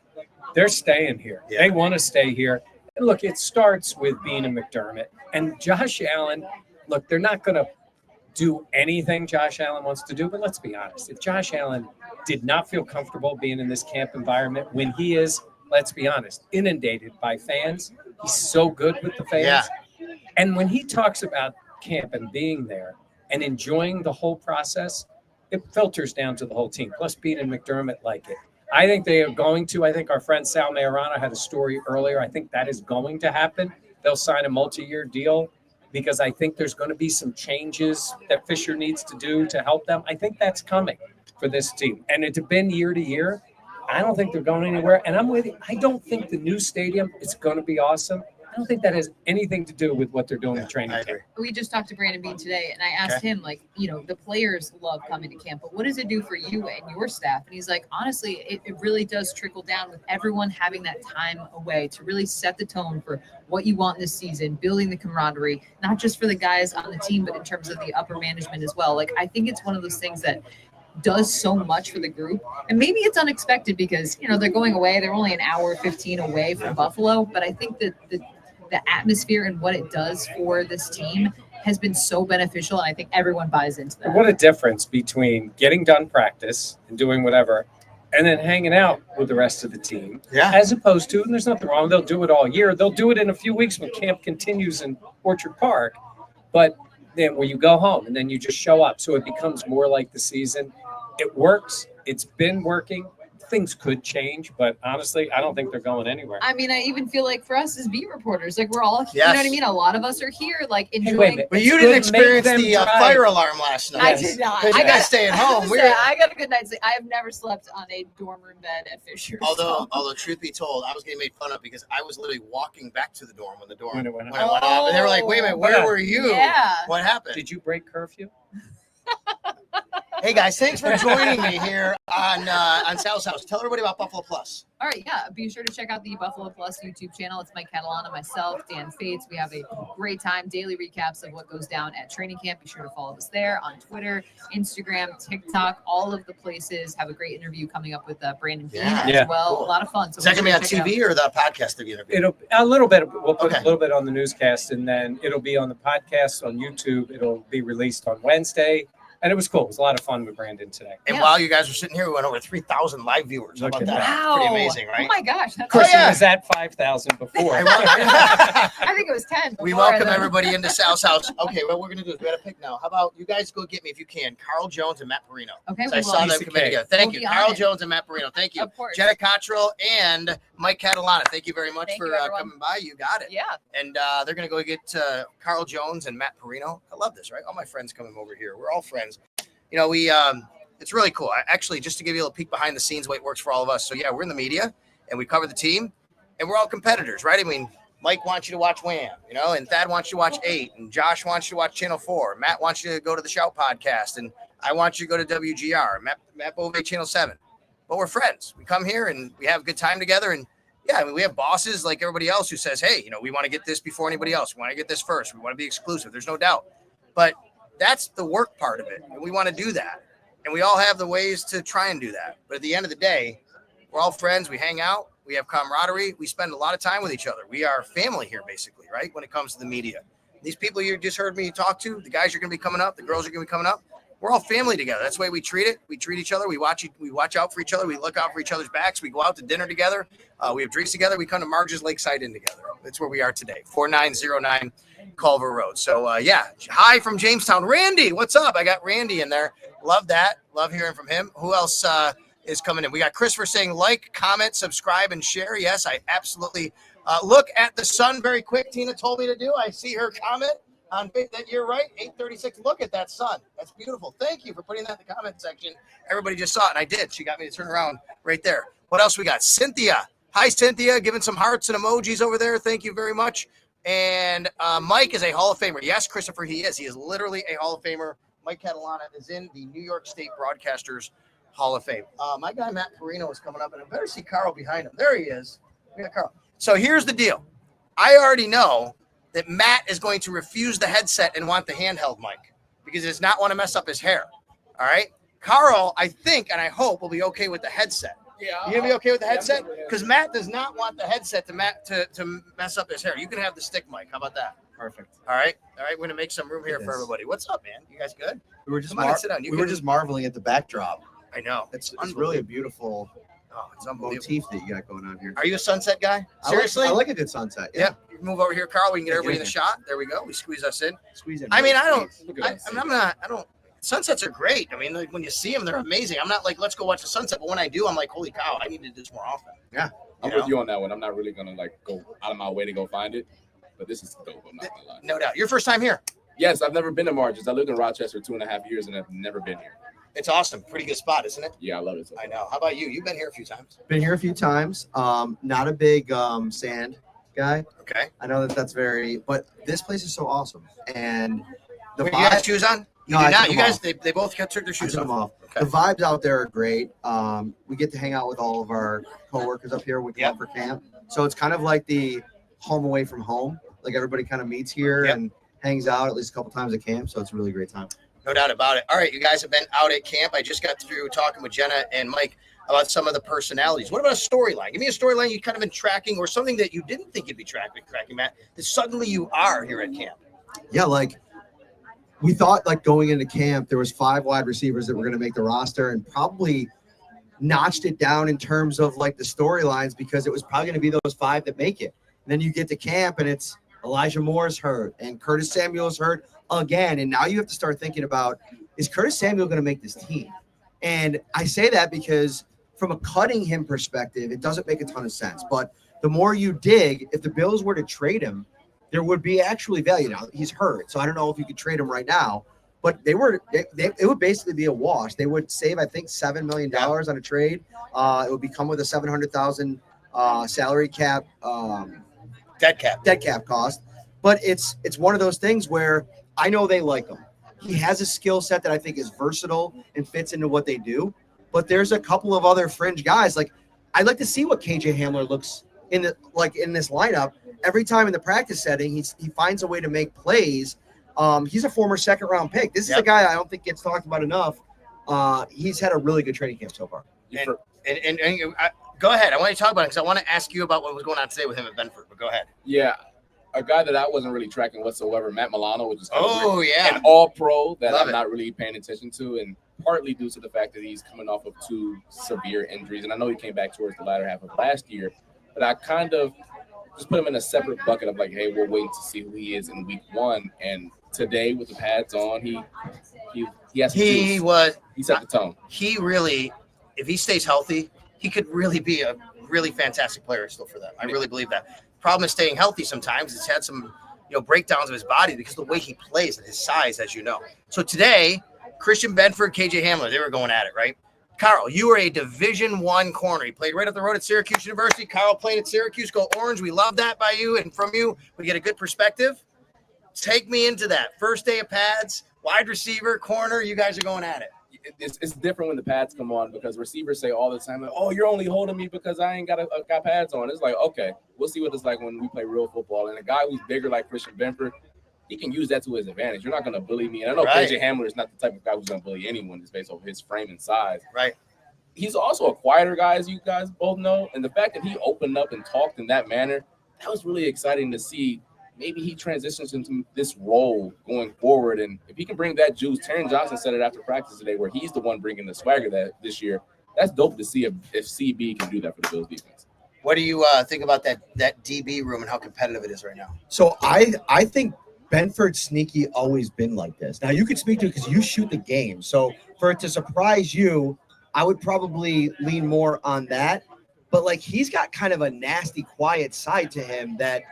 They're staying here. Yeah. They want to stay here. Look, it starts with Beane and McDermott. And Josh Allen, look, they're not going to do anything Josh Allen wants to do, but let's be honest. If Josh Allen did not feel comfortable being in this camp environment when he is, let's be honest, inundated by fans, he's so good with the fans. Yeah. And when he talks about camp and being there and enjoying the whole process, it filters down to the whole team. Plus, Beane and McDermott like it. I think they are going to. I think our friend Sal Majorana had a story earlier. I think that is going to happen. They'll sign a multi-year deal because I think there's going to be some changes that Fisher needs to do to help them. I think that's coming for this team. And it's been year to year. I don't think they're going anywhere. And I'm with you. I don't think the new stadium is going to be awesome. I don't think that has anything to do with what they're doing with training camp. We just talked to Brandon Beane today, and I asked him, the players love coming to camp, but what does it do for you and your staff? And he's like, honestly, it really does trickle down with everyone having that time away to really set the tone for what you want this season, building the camaraderie, not just for the guys on the team, but in terms of the upper management as well. I think it's one of those things that does so much for the group, and maybe it's unexpected because they're going away. They're only an hour 15 away from Buffalo, but I think that the atmosphere and what it does for this team has been so beneficial, and I think everyone buys into that. What a difference between getting done practice and doing whatever, and then hanging out with the rest of the team. Yeah. As opposed to, and there's nothing wrong, they'll do it all year. They'll do it in a few weeks when camp continues in Orchard Park. But then when you go home and then you just show up, so it becomes more like the season. It works. It's been working. Things could change, but honestly, I don't think they're going anywhere. I mean, I even feel like for us as beat reporters, like we're all, you Yes. know what I mean? A lot of us are here, like Hey, wait a enjoying. minute. But It's you good didn't to experience make them the drive. fire alarm last night. I did not. Because I you guys got- stay at I home. was We're, gonna say, I got a good night's sleep. I have never slept on a dorm room bed at Fisher. although truth be told, I was getting made fun of because I was literally walking back to the dorm when the door When it went went off, and they were like, "Wait a minute, where Yeah. were you? Yeah. What happened?" Did you break curfew? Hey guys, thanks for joining me here on Sal's House. Tell everybody about Buffalo Plus. All right, yeah. Be sure to check out the Buffalo Plus YouTube channel. It's Mike Catalana, myself, Dan Fates. We have a great time, daily recaps of what goes down at training camp. Be sure to follow us there on Twitter, Instagram, TikTok, all of the places. Have a great interview coming up with Brandon Beane Yeah. as Yeah. well. Cool. A lot of fun. So Is that gonna be on check it out. TV or the podcast that you interview? It'll a little bit. We'll put Okay. a little bit on the newscast, and then it'll be on the podcast on YouTube. It'll be released on Wednesday, and it was cool. It was a lot of fun with Brandon today. And Yeah. while you guys were sitting here, we went over 3,000 live viewers. How Look about at that? that. Wow. Pretty amazing, right? Oh my gosh. That's Chris, yeah. it was at 5,000 before. I think it was 10. We before, welcome and then- everybody into Sal's House. Okay, what we're gonna do is we got to pick now. How about you guys go get me if you can, Carl Jones and Matt Parrino. Okay, So we I will. saw them Piece come of in cake. together. Thank We'll you, be on Carl it. Jones and Matt Parrino. Thank you, Of course. Jenna Cottrell and Mike Catalana. Thank you very much Thank for you, everyone. coming by. You got it. Yeah. And they're gonna go get Carl Jones and Matt Parrino. I love this, right? All my friends coming over here. We're all friends. You know, we it's really cool. Actually, just to give you a little peek behind the scenes, way it works for all of us. So yeah, we're in the media and we cover the team, and we're all competitors, right? I mean, Mike wants you to watch Wham, you know, and Thad wants you to watch 8, and Josh wants you to watch Channel 4. Matt wants you to go to the Shout podcast, and I want you to go to WGR. Matt Bove, Channel 7. But we're friends. We come here and we have a good time together. And yeah, I mean, we have bosses like everybody else who says, hey, you know, we want to get this before anybody else. We want to get this first. We want to be exclusive. There's no doubt. But that's the work part of it. And we want to do that. And we all have the ways to try and do that. But at the end of the day, we're all friends. We hang out. We have camaraderie. We spend a lot of time with each other. We are family here, basically, right? When it comes to the media. These people you just heard me talk to, the guys are going to be coming up, the girls are going to be coming up. We're all family together. That's the way we treat it. We treat each other. We watch out for each other. We look out for each other's backs. We go out to dinner together. We have drinks together. We come to Marge's Lakeside Inn together. That's where we are today, 4909 Culver Road. So, yeah, hi from Jamestown. Randy, what's up? I got Randy in there. Love that. Love hearing from him. Who else is coming in? We got Christopher saying like, comment, subscribe, and share. Yes, I absolutely look at the sun very quick. Tina told me to do. I see her comment on that. You're right. 8:36. Look at that sun. That's beautiful. Thank you for putting that in the comment section. Everybody just saw it, and I did. She got me to turn around right there. What else we got? Cynthia. Hi, Cynthia. Giving some hearts and emojis over there. Thank you very much. And Mike is a Hall of Famer. Yes, Christopher, he is. He is literally a Hall of Famer. Mike Catalana is in the New York State Broadcasters Hall of Fame. My guy, Matt Parrino, is coming up, and I better see Carl behind him. There he is. We got Carl. So here's the deal. I already know that Matt is going to refuse the headset and want the handheld mic because he does not want to mess up his hair. All right. Carl, I think, and I hope, will be okay with the headset. Yeah. You gonna be okay with the headset? Because Matt does not want the headset to mess up his hair. You can have the stick mic. How about that? Perfect. All right. All right. We're gonna make some room here for everybody. What's up, man? You guys good? We were just Come on, sit down. You we were can- just marveling at the backdrop. I know. It's really a beautiful Oh, it's unbelievable. motif that you got going on here. Are you a sunset guy? I Seriously? like a good sunset. Yeah. You can move over here, Carl. We can get Yeah, everybody in get the in shot. There we go. We squeeze us in. Squeeze in. I mean, I don't. Look at that. I don't. Sunsets are great. I mean, like when you see them, they're amazing. I'm not like, let's go watch the sunset. But when I do, I'm like, holy cow, I need to do this more often. I'm You know? with you on that one. I'm not really gonna like go out of my way to go find it, but this is dope. I'm not gonna lie. No doubt. Your first time here. Yes, I've never been to Marge's. I lived in Rochester 2.5 years and I've never been here. It's awesome. Pretty good spot, isn't it? Yeah, I love it. So I know. How about you? You've been here a few times. Been here a few times. Not a big sand guy. Okay. I know that's very, but this place is so awesome. And the Wait, you have vibe, shoes on? You No, do I not. took You them guys, off. they both took their I shoes took them off. off. Okay. The vibes out there are great. We get to hang out with all of our coworkers up here. We come Yep. up for camp. So it's kind of like the home away from home. Like everybody kind of meets here Yep. and hangs out at least a couple times at camp. So it's a really great time. No doubt about it. All right, you guys have been out at camp. I just got through talking with Jenna and Mike about some of the personalities. What about a storyline? Give me a storyline you kind of been tracking or something that you didn't think you'd be tracking, Matt, that suddenly you are here at camp. Yeah, like we thought like going into camp, there was 5 wide receivers that were going to make the roster and probably notched it down in terms of like the storylines because it was probably going to be those 5 that make it. And then you get to camp and it's Elijah Moore's hurt and Curtis Samuel's hurt again. And now you have to start thinking about, is Curtis Samuel going to make this team? And I say that because from a cutting him perspective, it doesn't make a ton of sense. But the more you dig, if the Bills were to trade him, there would be actually value. Now he's hurt, so I don't know if you could trade him right now. But it would basically be a wash. They would save, I think, $7 million on a trade. It would become with a $700,000 salary cap, Dead cap cost. But it's one of those things where I know they like him. He has a skill set that I think is versatile and fits into what they do. But there's a couple of other fringe guys. Like I'd like to see what KJ Hamler looks in this lineup. Every time in the practice setting, he finds a way to make plays. He's a former second-round pick. This is a guy I don't think gets talked about enough. He's had a really good training camp so far. And go ahead. I want you to talk about it because I want to ask you about what was going on today with him at Benford. But go ahead. Yeah, a guy that I wasn't really tracking whatsoever, Matt Milano, which is kind of weird. An all-pro that I'm not really paying attention to, and partly due to the fact that he's coming off of 2 severe injuries. And I know he came back towards the latter half of last year, but I kind of just put him in a separate bucket of like, hey, we're waiting to see who he is in week 1. And today with the pads on, he has he set the tone. He really, if he stays healthy, he could really be a really fantastic player still for them. I really believe that. Problem is staying healthy sometimes. He's had some breakdowns of his body because of the way he plays and his size, as you know. So today, Christian Benford, KJ Hamler, they were going at it, right? Carl, you were a Division I corner. You played right up the road at Syracuse University. Carl played at Syracuse. Go Orange. We love that by you and from you. We get a good perspective. Take me into that. First day of pads, wide receiver, corner. You guys are going at it. It's different when the pads come on because receivers say all the time, like, oh, you're only holding me because I ain't got pads on. It's like, okay, we'll see what it's like when we play real football. And a guy who's bigger like Christian Benford, he can use that to his advantage. You're not going to bully me. And I know KJ Hamler is not the type of guy who's going to bully anyone just based on his frame and size. Right. He's also a quieter guy, as you guys both know. And the fact that he opened up and talked in that manner, that was really exciting to see. Maybe he transitions into this role going forward. And if he can bring that juice, Taron Johnson said it after practice today, where he's the one bringing the swagger this year. That's dope to see if CB can do that for the Bills defense. What do you think about that DB room and how competitive it is right now? So I think Benford's sneaky always been like this. Now you could speak to it because you shoot the game. So for it to surprise you, I would probably lean more on that. But like he's got kind of a nasty, quiet side to him that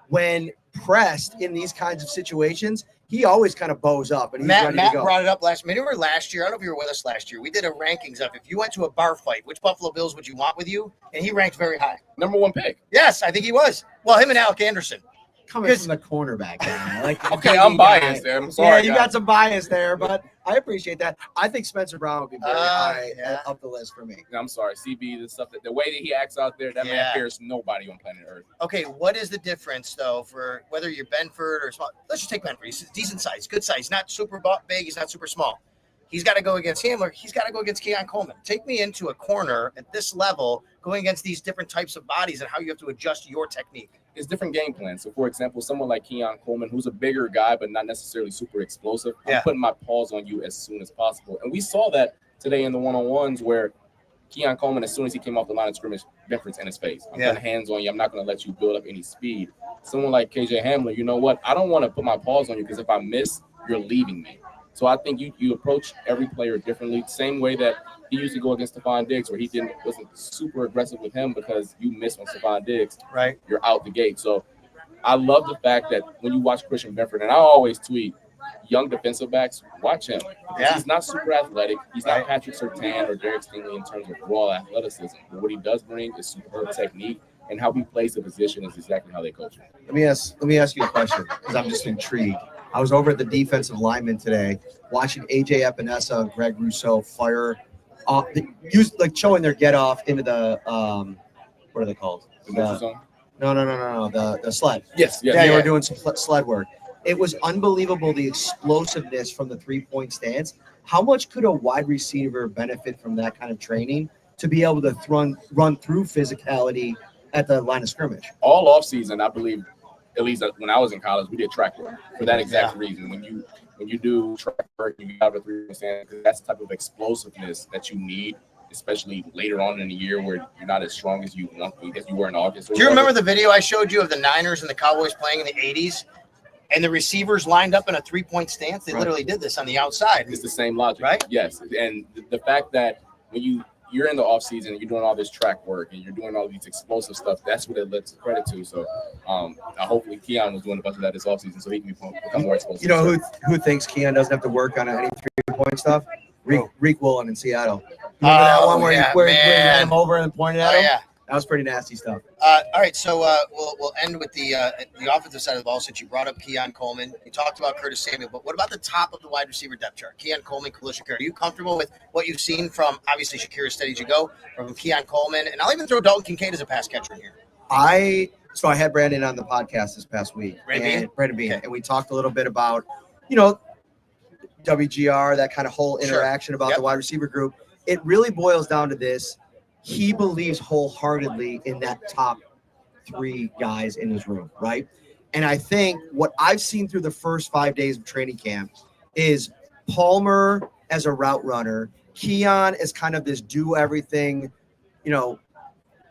when pressed in these kinds of situations, he always kind of bows up and he's ready to go. Brought it up last year. I don't know if you were with us last year. We did a rankings of if you went to a bar fight, which Buffalo Bills would you want with you? And he ranked very high. Number 1 pick. Yes, I think he was. Well, him and Alec Anderson. Coming from the cornerback guy. Like, okay, I'm biased there. I'm sorry. Yeah, you got some bias there, but I appreciate that. I think Spencer Brown would be very high up the list for me. I'm sorry. CB, the stuff the way that he acts out there, that man cares nobody on planet Earth. Okay, what is the difference though for whether you're Benford or small? Let's just take Benford. He's decent size, good size. He's not super big. He's not super small. He's got to go against Hamler. He's got to go against Keon Coleman. Take me into a corner at this level, going against these different types of bodies and how you have to adjust your technique. It's different game plans. So, for example, someone like Keon Coleman, who's a bigger guy but not necessarily super explosive, I'm putting my paws on you as soon as possible. And we saw that today in the one-on-ones where Keon Coleman, as soon as he came off the line of scrimmage, Benford's in his face. I'm putting hands on you. I'm not going to let you build up any speed. Someone like KJ Hamler, you know what? I don't want to put my paws on you because if I miss, you're leaving me. So I think you approach every player differently. Same way that he used to go against Stephon Diggs, where he wasn't super aggressive with him because you missed on Stephon Diggs. Right. You're out the gate. So I love the fact that when you watch Christian Benford, and I always tweet, young defensive backs, watch him. He's not super athletic. He's not Patrick Surtain or Derek Stingley in terms of raw athleticism. But what he does bring is superb technique, and how he plays the position is exactly how they coach him. Let me ask you a question because I'm just intrigued. I was over at the defensive lineman today, watching AJ Epinesa and Greg Rousseau fire off, showing their get off into the what are they called? No, the sled. Yes. They were doing some sled work. It was unbelievable, the explosiveness from the 3-point stance. How much could a wide receiver benefit from that kind of training to be able to run through physicality at the line of scrimmage? All offseason, I believe, at least when I was in college, we did track work for that exact reason. When you when you do track work, you got a 3-point stand, because that's the type of explosiveness that you need, especially later on in the year where you're not as strong as you want as you were in August. Do you remember the video I showed you of the Niners and the Cowboys playing in the 80s? And the receivers lined up in a 3-point stance? They literally did this on the outside. It's the same logic, right? Yes. And the fact that when you're in the off season and you're doing all this track work and you're doing all these explosive stuff, that's what it lends credit to. So hopefully Keon was doing a bunch of that this off season so he can become more explosive. You know who thinks Keon doesn't have to work on any 3-point stuff? Reek Woolen in Seattle. Remember that one where he ran him over and pointed at him? Yeah. That was pretty nasty stuff. All right, so we'll end with the offensive side of the ball since you brought up Keon Coleman. You talked about Curtis Samuel, but what about the top of the wide receiver depth chart? Keon Coleman, Khalil Shakir. Are you comfortable with what you've seen from, obviously, Shakir as steady as you go, from Keon Coleman? And I'll even throw Dalton Kincaid as a pass catcher in here. I had Brandon on the podcast this past week. Brandon Beane. Okay. And we talked a little bit about, WGR, that kind of whole interaction about the wide receiver group. It really boils down to this. He believes wholeheartedly in that top 3 guys in his room, right? And I think what I've seen through the first 5 days of training camp is Palmer as a route runner, Keon as kind of this do everything,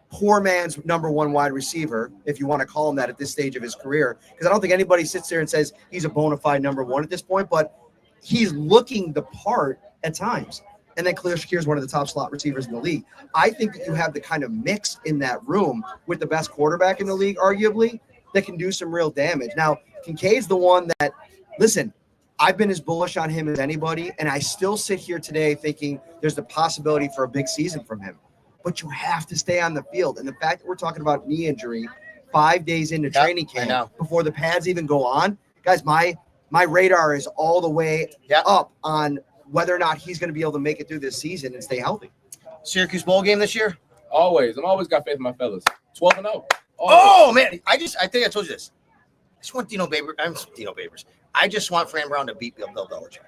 poor man's number 1 wide receiver, if you want to call him that at this stage of his career. Because I don't think anybody sits there and says he's a bona fide number 1 at this point, but he's looking the part at times. And then Khalil Shakir is one of the top slot receivers in the league. I think that you have the kind of mix in that room with the best quarterback in the league, arguably, that can do some real damage. Now, Kincaid's the one that, listen, I've been as bullish on him as anybody, and I still sit here today thinking there's the possibility for a big season from him. But you have to stay on the field. And the fact that we're talking about knee injury 5 days into training camp before the pads even go on, guys, my radar is all the way up on whether or not he's going to be able to make it through this season and stay healthy. Syracuse bowl game this year? Always. I'm always got faith in my fellas. 12-0. Oh, man. I think I told you this. I just want Dino Babers. I just want Fran Brown to beat Bill Belichick.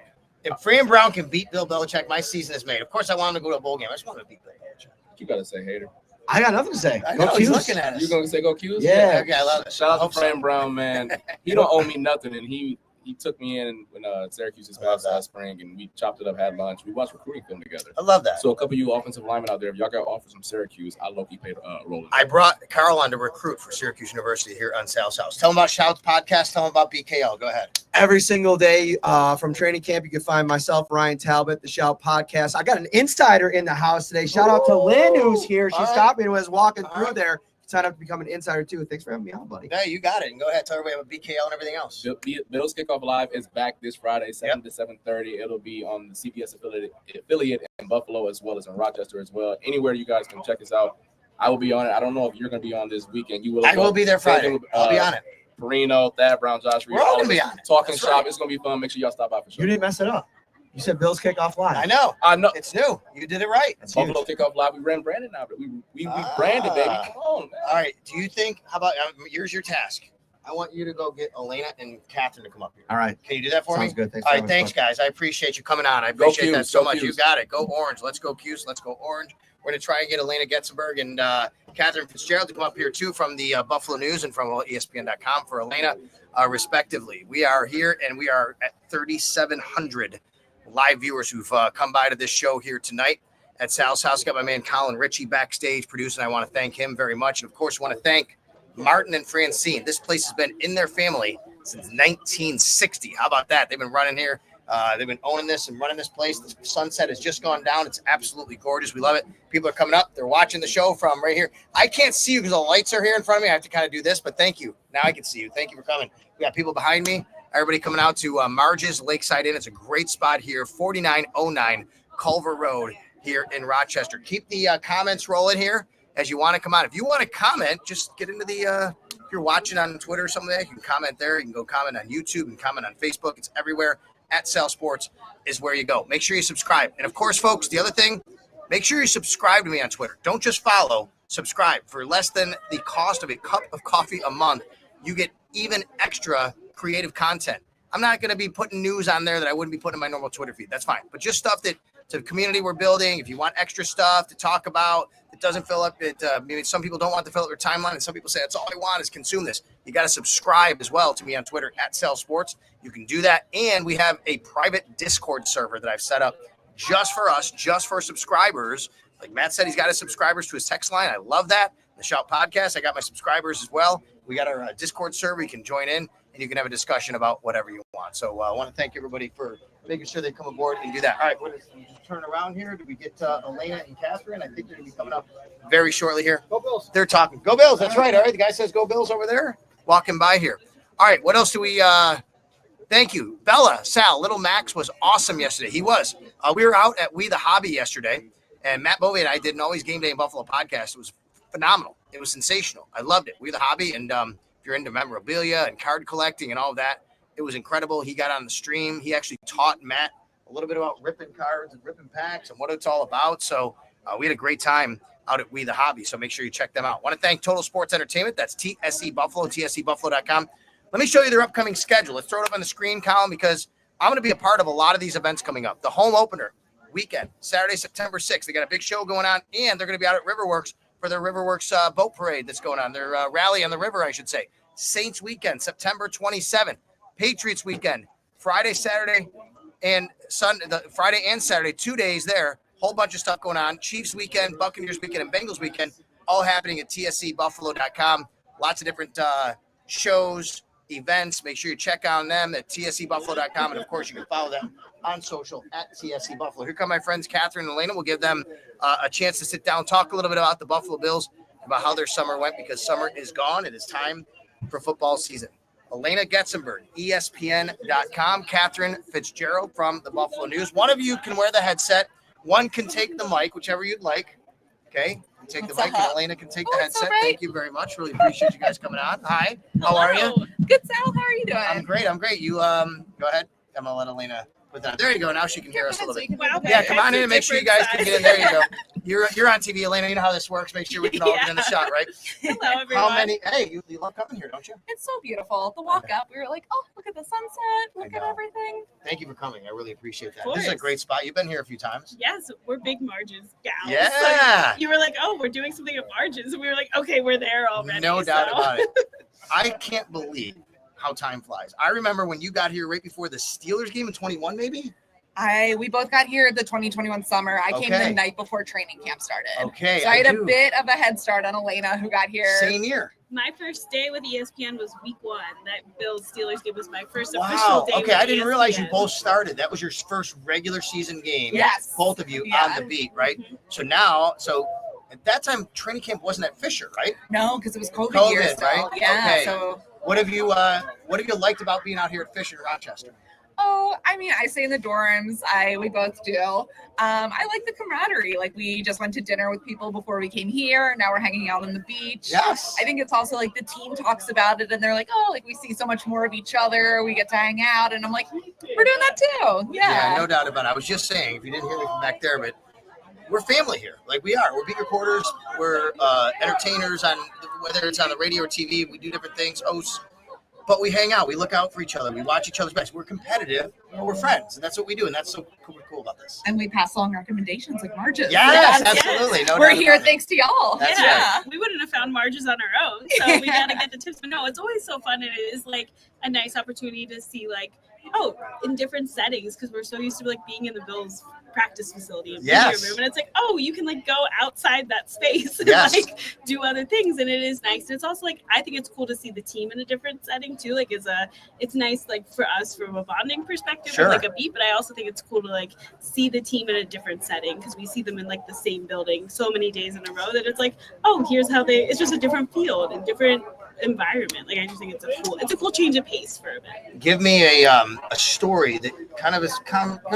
If Fran Brown can beat Bill Belichick, my season is made. Of course, I want him to go to a bowl game. I just want him to beat Bill Belichick. You got to say hater. I got nothing to say. I know, he's looking at us. You going to say go Qs? Yeah. Okay, I love it. Shout out to Fran Brown, man. He don't owe me nothing, and he took me in when Syracuse this past last spring, and we chopped it up, had lunch. We watched recruiting film together. I love that. So a couple of you offensive linemen out there, if y'all got offers from Syracuse, I low-key paid rolling. I brought Carl on to recruit for Syracuse University here on Sal's House. Tell him about Shouts Podcast. Tell him about BKL. Go ahead. Every single day from training camp, you can find myself, Ryan Talbot, the Shout Podcast. I got an insider in the house today. Shout out to Lynn, who's here. She stopped me and was walking through there. Sign up to become an insider too. Thanks for having me on, buddy. Yeah, you got it. And go ahead, tell everybody about BKL and everything else. Bills Kickoff Live is back this Friday, 7 to 7:30. It'll be on the CBS affiliate in Buffalo as well as in Rochester as well. Anywhere you guys can check us out. I will be on it. I don't know if you're going to be on this weekend. You will. I will be there Friday. I'll be on it. Parrino, Thad Brown, Josh Reed. We're all going to be on it. Talking That's shop. Right. It's going to be fun. Make sure y'all stop by for sure. You didn't mess it up. You said Bills Kickoff Live. I know. It's new. You did it right. That's Buffalo Kickoff Live. We ran Brandon now, but we branded, baby. Come on, man. All right. Do you think, how about, here's your task. I want you to go get Elena and Catherine to come up here. All right. Can you do that for me? Sounds good. Thanks. All right. Thanks, guys. I appreciate you coming on. I appreciate that so much. You got it. Go Orange. Let's go Cuse. Let's go Orange. We're going to try and get Elena Getzenberg and Catherine Fitzgerald to come up here, too, from the Buffalo News and from ESPN.com for Elena, respectively. We are here, and we are at 3,700 live viewers who've come by to this show here tonight at Sal's House. Got my man Colin Ritchie backstage producing. I want to thank him very much. And, of course, I want to thank Martin and Francine. This place has been in their family since 1960. How about that? They've been running here. They've been owning this and running this place. The sunset has just gone down. It's absolutely gorgeous. We love it. People are coming up. They're watching the show from right here. I can't see you because the lights are here in front of me. I have to kind of do this, but thank you. Now I can see you. Thank you for coming. We got people behind me. Everybody coming out to Marge's Lakeside Inn. It's a great spot here, 4909 Culver Road here in Rochester. Keep the comments rolling here as you want to come on. If you want to comment, just get into the if you're watching on Twitter or something, you can comment there. You can go comment on YouTube and comment on Facebook. It's everywhere. At Sal Sports is where you go. Make sure you subscribe. And, of course, folks, the other thing, make sure you subscribe to me on Twitter. Don't just follow. Subscribe. For less than the cost of a cup of coffee a month, you get even extra creative content. I'm not going to be putting news on there that I wouldn't be putting in my normal Twitter feed. That's fine. But just stuff that to the community we're building, if you want extra stuff to talk about, the it doesn't fill up. Maybe some people don't want to fill up their timeline, and some people say that's all I want is consume this. You got to subscribe as well to me on Twitter @SellSports. You can do that, and we have a private Discord server that I've set up just for us, just for subscribers. Like Matt said, he's got his subscribers to his text line. I love that. The Shout Podcast, I got my subscribers as well. We got our Discord server. You can join in, and you can have a discussion about whatever you want. So I want to thank everybody for making sure they come aboard and do that. All right, just turn around here. Do we get Elena and Catherine? I think they're going to be coming up very shortly here. Go Bills. They're talking. Go Bills. That's right. All right, the guy says go Bills over there. Walking by here. All right, what else do we thank you. Bella, Sal, Little Max was awesome yesterday. He was. We were out at We the Hobby yesterday, and Matt Bovey and I did an Always Game Day in Buffalo podcast. It was phenomenal. It was sensational. I loved it. We the Hobby, and if you're into memorabilia and card collecting and all of that, it was incredible. He got on the stream. He actually taught Matt a little bit about ripping cards and ripping packs and what it's all about. So we had a great time out at We the Hobby. So make sure you check them out. I want to thank Total Sports Entertainment. That's TSC Buffalo, tscbuffalo.com. Let me show you their upcoming schedule. Let's throw it up on the screen, Colin, because I'm going to be a part of a lot of these events coming up. The home opener weekend, Saturday, September 6th. They got a big show going on, and they're going to be out at Riverworks for their Riverworks boat parade that's going on, their rally on the river, I should say. Saints weekend, September 27th. Patriots weekend, Friday, Saturday, and Sunday, Friday and Saturday, 2 days there. Whole bunch of stuff going on. Chiefs weekend, Buccaneers weekend, and Bengals weekend, all happening at tscbuffalo.com. Lots of different shows, events. Make sure you check on them at tscbuffalo.com. And, of course, you can follow them on social at tscbuffalo. Here come my friends Catherine and Elena. We'll give them a chance to sit down, talk a little bit about the Buffalo Bills, about how their summer went, because summer is gone. It is time for football season. Elena Getzenberg, ESPN.com. Catherine Fitzgerald from the Buffalo News. One of you can wear the headset. One can take the mic, whichever you'd like. Okay? You take the mic, and Elena can take the headset. Right. Thank you very much. Really appreciate you guys coming on. Hi. How are you? Good, Sal. How are you doing? I'm great. You go ahead. I'm gonna let Elena put that. There you go. Now she can hear us a little bit. Wow, Yeah, come on in and make sure you guys can get in. There you go. You're on TV, Elena. You know how this works. Make sure we can all get in the shot, right? Hello, everyone. How many? Hey, you love coming here, don't you? It's so beautiful. The walk up, we were like, oh, look at the sunset. Look at everything. Thank you for coming. I really appreciate that. Of This is a course. great spot. You've been here a few times. Yes, we're big Marge's gals. Yeah. So you were like, oh, we're doing something at Marge's. And we were like, okay, we're there already. No doubt so. about it. I can't believe how time flies. I remember when you got here right before the Steelers game in 21, maybe? We both got here the 2021 summer. I came Okay. the night before training camp started. Okay. So I had do. a bit of a head start on Elena, who got here. Same year. My first day with ESPN was week 1. That Bills Steelers game was my first official Wow. day. Okay, with I didn't realize you ESPN. both started. That was your first regular season game. Yes. Both of you Yeah. on the beat, right? So now, at that time, training camp wasn't at Fisher, right? No, because it was COVID year COVID, still. right? Yeah. Okay. So, What have you liked about being out here at Fisher, Rochester? I mean, I stay in the dorms. We both do. I like the camaraderie. Like, we just went to dinner with people before we came here. Now we're hanging out on the beach. Yes. I think it's also like the team talks about it and they're like, oh, like we see so much more of each other. We get to hang out. And I'm like, we're doing that too. Yeah. No doubt about it. I was just saying, if you didn't hear me from back there, but we're family here. Like we are. We're beat reporters. We're entertainers on whether it's on the radio or TV. We do different things, hosts. But we hang out. We look out for each other. We watch each other's backs. We're competitive. But we're friends. And that's what we do. And that's so cool about this. And we pass along recommendations like Marge's. Yes, Yes. absolutely. No We're doubt here about it. thanks to y'all. That's yeah. We wouldn't have found Marge's on our own. So we got to get the tips. But no, it's always so fun. And it is like a nice opportunity to see like, in different settings, because we're so used to like being in the Bills practice facility and Yes. video room. And it's like, you can like go outside that space and Yes. like do other things. And it is nice. And it's also like, I think it's cool to see the team in a different setting too. Like it's nice like for us from a bonding perspective, Sure. like a beat, but I also think it's cool to like see the team in a different setting, because we see them in like the same building so many days in a row that it's like, here's how it's just a different field and different environment. Like I just think it's a cool change of pace for a bit. Give me a story that kind of has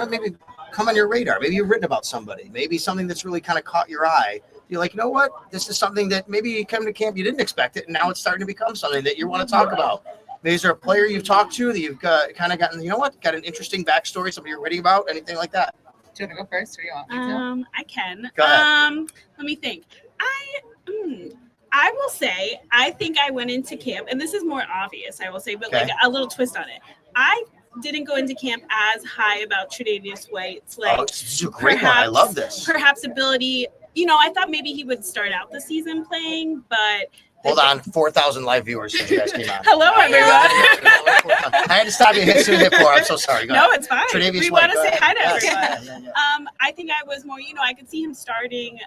maybe come on your radar. Maybe you've written about somebody. Maybe something that's really kind of caught your eye. You're like, you know what? This is something that maybe you come to camp, you didn't expect it, and now it's starting to become something that you want to talk about. Maybe is there a player you've talked to that you've kind of gotten, got an interesting backstory, something you're reading about, anything like that? Do you want to go first or do you want me to? I can. Go ahead. Let me think. I will say, I think I went into camp, and this is more obvious, I will say, but Okay. like a little twist on it. I didn't go into camp as high about Tre'Davious White's This is a great one. I love this. Perhaps ability I thought maybe he would start out the season playing, but Hold on, 4,000 live viewers since you guys came on. hello everyone. I had to stop you hit 4. I'm so sorry. Go No, ahead. it's fine. Tre'Davious We White, want to go say ahead. hi to Yes. everyone. Yeah. I think I was more, I could see him starting,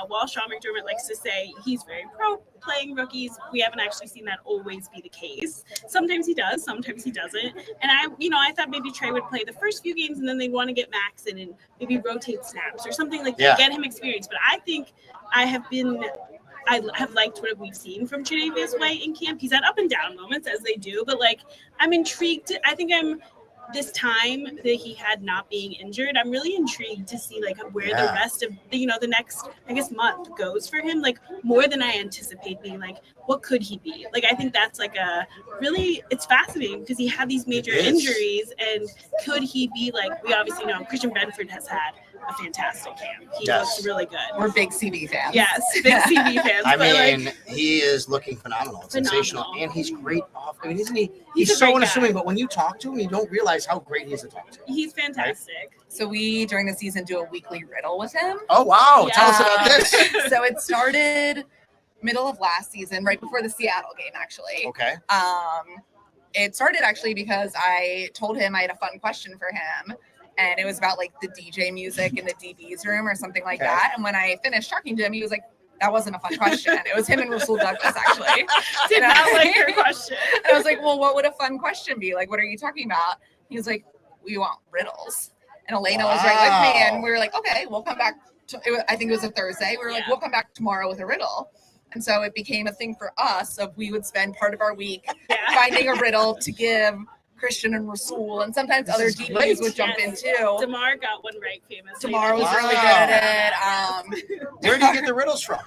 while Sean McDermott likes to say he's very pro playing rookies. We haven't actually seen that always be the case. Sometimes he does, sometimes he doesn't. And I thought maybe Trey would play the first few games and then they'd want to get Max in and maybe rotate snaps or something like that, get him experience. But I think I have liked what we've seen from Tre'Davious White in camp. He's had up and down moments, as they do, but I'm intrigued. I think this time that he had not being injured, I'm really intrigued to see where the rest of the next, I guess, month goes for him. More than I anticipate being what could he be? I think that's it's fascinating because he had these major injuries, and could he be we obviously know Christian Benford has had a fantastic camp. He looks really good. We're big CB fans. Yes, big CB fans. I mean, he is looking phenomenal. It's sensational. And he's great off. I mean, isn't he? He's a so great unassuming, guy. But when you talk to him, you don't realize how great he is to talk to. He's fantastic. Right? So we, during the season, do a weekly riddle with him. Oh, wow. Yeah. Tell us about this. So it started middle of last season, right before the Seattle game, actually. Okay. It started actually because I told him I had a fun question for him. And it was about the DJ music in the DB's room or something like that. And when I finished talking to him, he was like, that wasn't a fun question. It was him and Rasul Douglas, actually. Did not like your question. And I was like, well, what would a fun question be? What are you talking about? He was like, we want riddles. And Elena was right with me. And we were like, okay, we'll come back. I think it was a Thursday. We were like, we'll come back tomorrow with a riddle. And so it became a thing for us of we would spend part of our week finding a riddle to give Christian and Rasul, and sometimes other DBs would jump in too. Damar got one right famously. Damar was really good at it. Where do you get the riddles from?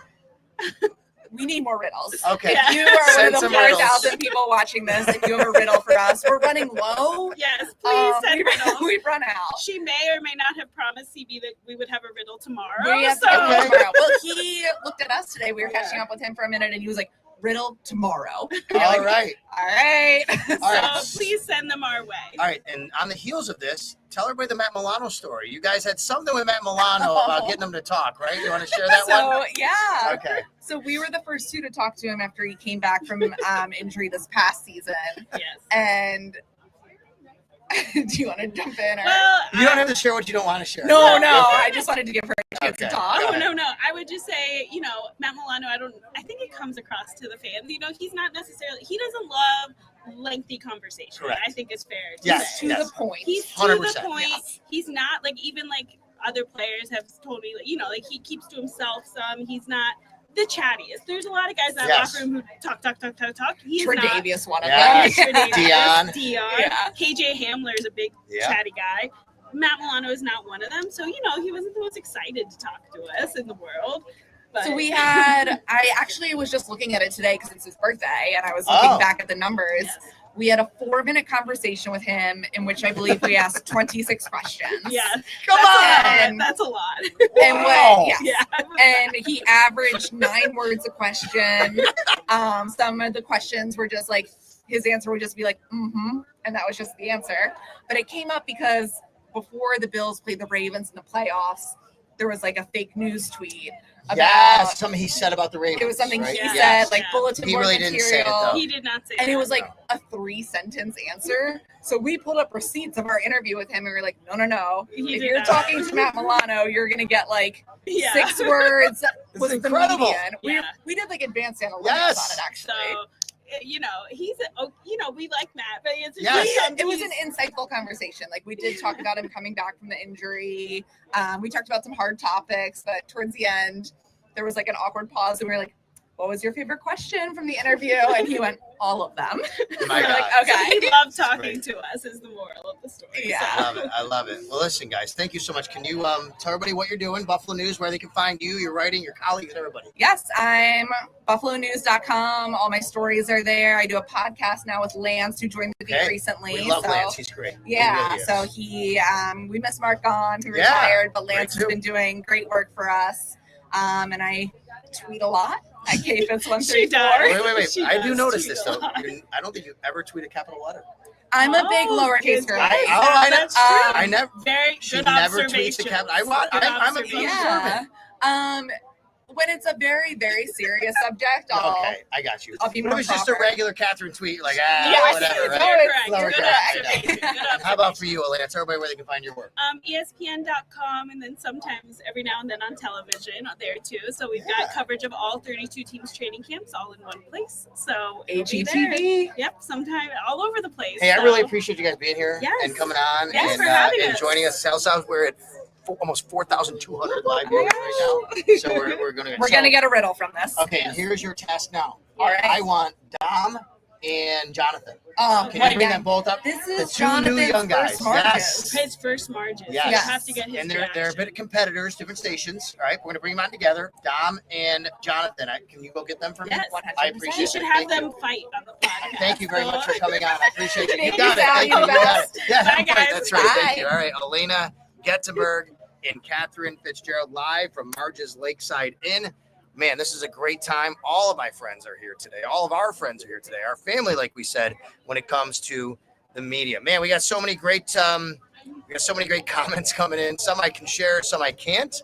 We need more riddles. Okay. If you are one Send of the some riddles. 4,000 people watching this, if you have a riddle for us, we're running low. Yes, please send riddles. We've run out. She may or may not have promised CB that we would have a riddle tomorrow. We have to get one tomorrow. Well, he looked at us today. We were catching up with him for a minute, and he was like, riddle tomorrow. All right. All right. So please send them our way. All right. And on the heels of this, tell everybody the Matt Milano story. You guys had something with Matt Milano about getting him to talk, right? You want to share that one? Yeah. Okay. So we were the first two to talk to him after he came back from injury this past season. Yes. And do you want to jump in? Or? Well, You don't have to share what you don't want to share. No. Okay. I just wanted to give her a chance to talk. Go Oh, ahead. no. I would just say, Matt Milano, I think it comes across to the fans. He's not necessarily, he doesn't love lengthy conversation. Correct. I think is fair to Yes, say. To the point. He's to 100%, the point. yes. He's not even other players have told me, he keeps to himself some. He's not the chattiest. There's a lot of guys in that Yes. locker room who talk. He's not. Tre'Davious, one of Yes. them. Dion. Yeah. KJ Hamler is a big chatty guy. Matt Milano is not one of them. So, he wasn't the most excited to talk to us in the world. But So I actually was just looking at it today because it's his birthday, and I was looking back at the numbers. Yes. We had a 4-minute conversation with him in which I believe we asked 26 questions. Yeah. Come on. That's a lot. And Wow. Yeah. And he averaged 9 words a question. Some of the questions were just his answer would just be and that was just the answer. But it came up because before the Bills played the Ravens in the playoffs, there was a fake news tweet about something he said about the Ravens. it was something right? he Yeah. said, bulletin He board really didn't say it, material. though. He did not say And that. it was a 3-sentence answer. So we pulled up receipts of our interview with him and we were like, no. He If did you're not. talking to Matt Milano, you're going to get 6 Yeah. words. Was the incredible. median. Yeah. We did advanced analytics Yes. on it, actually. So, he's, we like Matt, but it's Yes. It was an insightful conversation. We did talk about him coming back from the injury. We talked about some hard topics, but towards the end, there was an awkward pause, and we were like, what was your favorite question from the interview? And he went, all of them. My We're God. okay. He loved talking Great. to us is the moral of the story. Yeah. I love it. Well, listen, guys, thank you so much. Can you tell everybody what you're doing, Buffalo News, where they can find you, your writing, your colleagues, everybody? Yes, I'm buffalonews.com. All my stories are there. I do a podcast now with Lance, who joined the beat recently. We love so, Lance. He's great. Yeah, He really so is. he, we miss Mark gone, who Yeah, retired, but great Lance too. has been doing great work for us. And I tweet a lot at KFitz134. She does. Wait. She I do does notice tweet this, a though. lot. I don't think you ever tweet a capital letter. I'm a big Oh, lowercase good. girl. That's true. I never. Very She good never observation. tweets a capital. I'm a big Yeah. when it's a very, very serious subject, Okay, I got you. I'll be But more if it's just a proper. regular Catherine tweet, you're like, Yes, whatever. it's Right? always Lower good craft. correct. How about for you, Elena? Tell everybody where they can find your work. ESPN.com, and then sometimes every now and then on television there too. So we've got coverage of all 32 teams training camps all in one place. So it'll be there. AGTV. Yep, sometime all over the place. Hey, I So really appreciate you guys being here Yes. and coming on Yes, for having and us. joining us. South, we're at almost 4,200 live viewers right now. So we're going to We're gonna get a riddle from this. Okay, and here's your task now. All right. I want Dom and Jonathan. Can What you bring again? them both up? This The is two new Jonathan's young guys. first Marges. Yes. his first margin. Yes. So you have to get his And they're a reaction. bit of competitors, different stations. All right, we're going to bring them on together. Dom and Jonathan. Can you go get them for me? Yes. I 100%. appreciate You it. should have Thank you. them fight on the podcast. Thank you very much for coming on. I appreciate it. You Thank got you, it. Sal. Thank you. You're You the got it. best. Yeah, Bye, guys. that's right. Thank Bye. you. All right, Elena Getzenberg and Catherine Fitzgerald live from Marge's Lakeside Inn. Man, this is a great time. All of my friends are here today. All of our friends are here today. Our family, like we said, when it comes to the media. Man, we got so many great comments coming in. Some I can share, some I can't.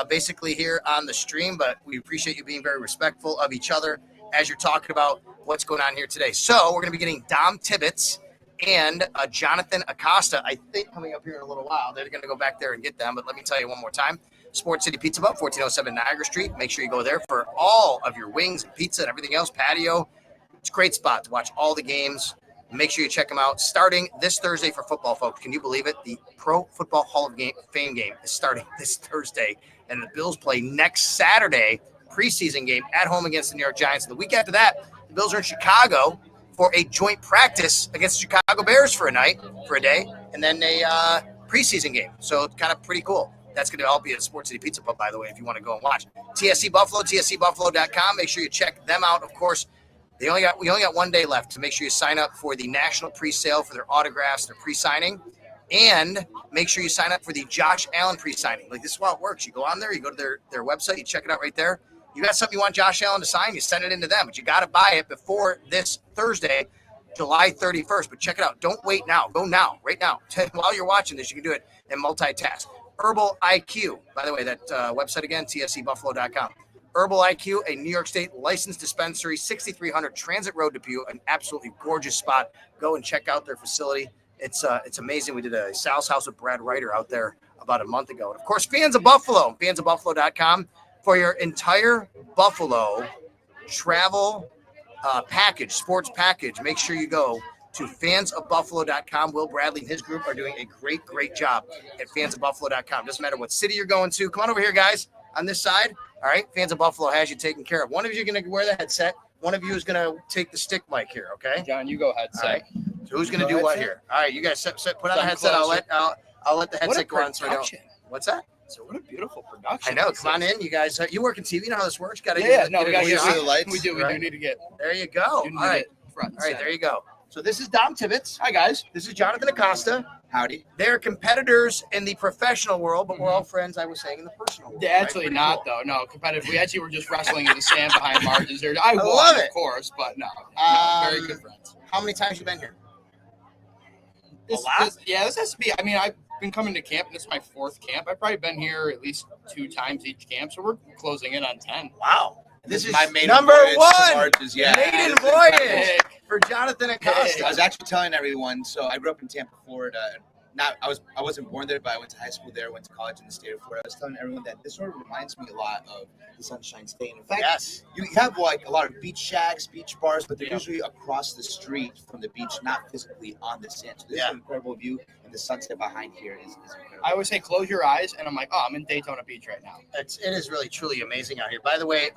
Basically here on the stream, but we appreciate you being very respectful of each other as you're talking about what's going on here today. So we're going to be getting Dom Tibbetts and Jonathan Acosta, I think, coming up here in a little while. They're going to go back there and get them, but let me tell you one more time. Sports City Pizza Pub, 1407 Niagara Street. Make sure you go there for all of your wings and pizza and everything else, patio. It's a great spot to watch all the games. Make sure you check them out. Starting this Thursday for football, folks. Can you believe it? The Pro Football Hall of Fame game is starting this Thursday, and the Bills play next Saturday, preseason game at home against the New York Giants. And the week after that, the Bills are in Chicago for a joint practice against the Chicago Bears for a day, and then a preseason game. So it's kind of pretty cool. That's going to all be at Sports City Pizza Pub, by the way, if you want to go and watch. TSC Buffalo, tscbuffalo.com. Make sure you check them out. Of course, we only got 1 day left to make sure you sign up for the national pre-sale for their autographs, their pre-signing, and make sure you sign up for the Josh Allen pre-signing. Like, this is how it works. You go on there, you go to their website, you check it out right there. You got something you want Josh Allen to sign, you send it into them, but you got to buy it before this Thursday, July 31st. But check it out. Don't wait now. Go now, right now. While you're watching this, you can do it and multitask. Herbal IQ, by the way, that website again, tscbuffalo.com. Herbal IQ, a New York State licensed dispensary, 6300 Transit Road, Dubuque, an absolutely gorgeous spot. Go and check out their facility. It's amazing. We did a Sal's House with Brad Ryder out there about a month ago. And, of course, Fans of Buffalo, fansofbuffalo.com for your entire Buffalo travel package, sports package. Make sure you go to fansofbuffalo.com. Will Bradley and his group are doing a great job at fansofbuffalo.com. Doesn't matter what city you're going to. Come on over here, guys, on this side. All right, Fans of Buffalo has you taken care of. One of you is going to wear the headset. One of you is going to take the stick mic here, okay? John, you go headset. All right. So who's going to do what here? All right, you guys put on a headset. I'll let the headset go on so I don't. What's that? So what a beautiful production. I know. Come on in, you guys. You work in TV. You know how this works. Got to We gotta get shot. the lights. We do Right. need to get. There you go. All right. Front and All right, center. there you go. So this is Dom Tibbetts. Hi guys. This is Jonathan Acosta. Howdy. They're competitors in the professional world, but we're all friends, I was saying, in the personal world. Yeah, actually right? not Pretty though. No, competitive. We actually were just wrestling in the sand behind Marge's. I won, love it. of course, but no, very good friends. cool. How many times you been here? This has to be. I mean, I've been coming to camp. This is my 4th camp. I've probably been here at least 2 times each camp, so we're closing in on 10. Wow. This is my maiden number voyage to 1. Marge's, yeah. Maiden voyage for Jonathan Acosta. I was actually telling everyone. So I grew up in Tampa, Florida. I wasn't born there, but I went to high school there. Went to college in the state of Florida. I was telling everyone that this sort of reminds me a lot of the Sunshine State. In fact, Yes. you have like a lot of beach shacks, beach bars, but they're usually across the street from the beach, not physically on the sand. So this is an incredible view, and the sunset behind here is incredible. I always say close your eyes, and I'm like, oh, I'm in Daytona Beach right now. It is really, truly amazing out here. By the way,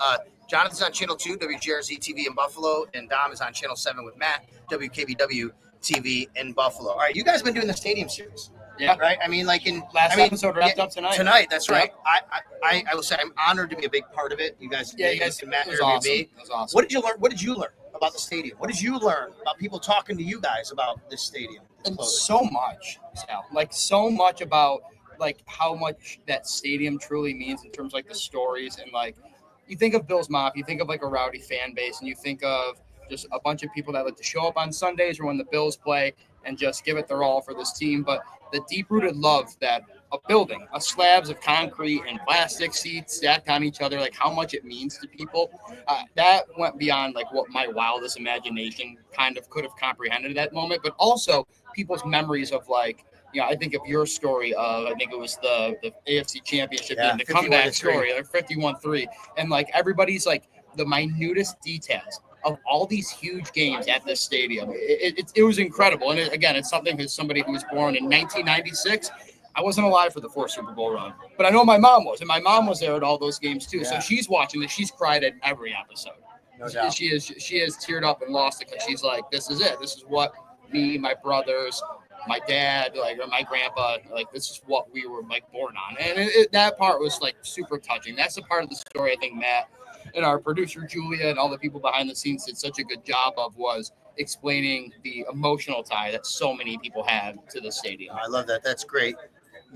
Jonathan's on Channel 2, WGRZ TV in Buffalo, and Dom is on Channel 7 with Matt, WKBW TV in Buffalo. All right, you guys have been doing the stadium series. Yeah. Right? I mean, like Last episode wrapped up tonight. Tonight, that's right. I will say I'm honored to be a big part of it. You guys, Yeah, you guys. and Matt It was interviewed awesome. me. It was awesome. What did you learn? What did you learn about the stadium? What did you learn about people talking to you guys about this stadium? And so much, Sal. Like so much about like how much that stadium truly means in terms of like the stories and like you think of Bills Mop, you think of like a rowdy fan base, and you think of just a bunch of people that like to show up on Sundays or when the Bills play and just give it their all for this team. But the deep-rooted love that a building, a slabs of concrete and plastic seats stacked on each other, like how much it means to people. That went beyond like what my wildest imagination kind of could have comprehended at that moment, but also people's memories of like, you know, I think of your story of, I think it was the AFC Championship and the comeback story, like 51-3. And like everybody's like the minutest details of all these huge games at this stadium. It was incredible. And again, it's something as somebody who was born in 1996, I wasn't alive for the 4th Super Bowl run, but I know my mom was, and my mom was there at all those games too. So she's watching this. She's cried at every episode. No doubt. She has teared up and lost it because she's like, this is it. This is what me, my brothers, my dad, like, or my grandpa, like, this is what we were like born on. And that part was like super touching. That's the part of the story I think Matt and our producer Julia and all the people behind the scenes did such a good job of, was explaining the emotional tie that so many people have to the stadium. I love that. That's great.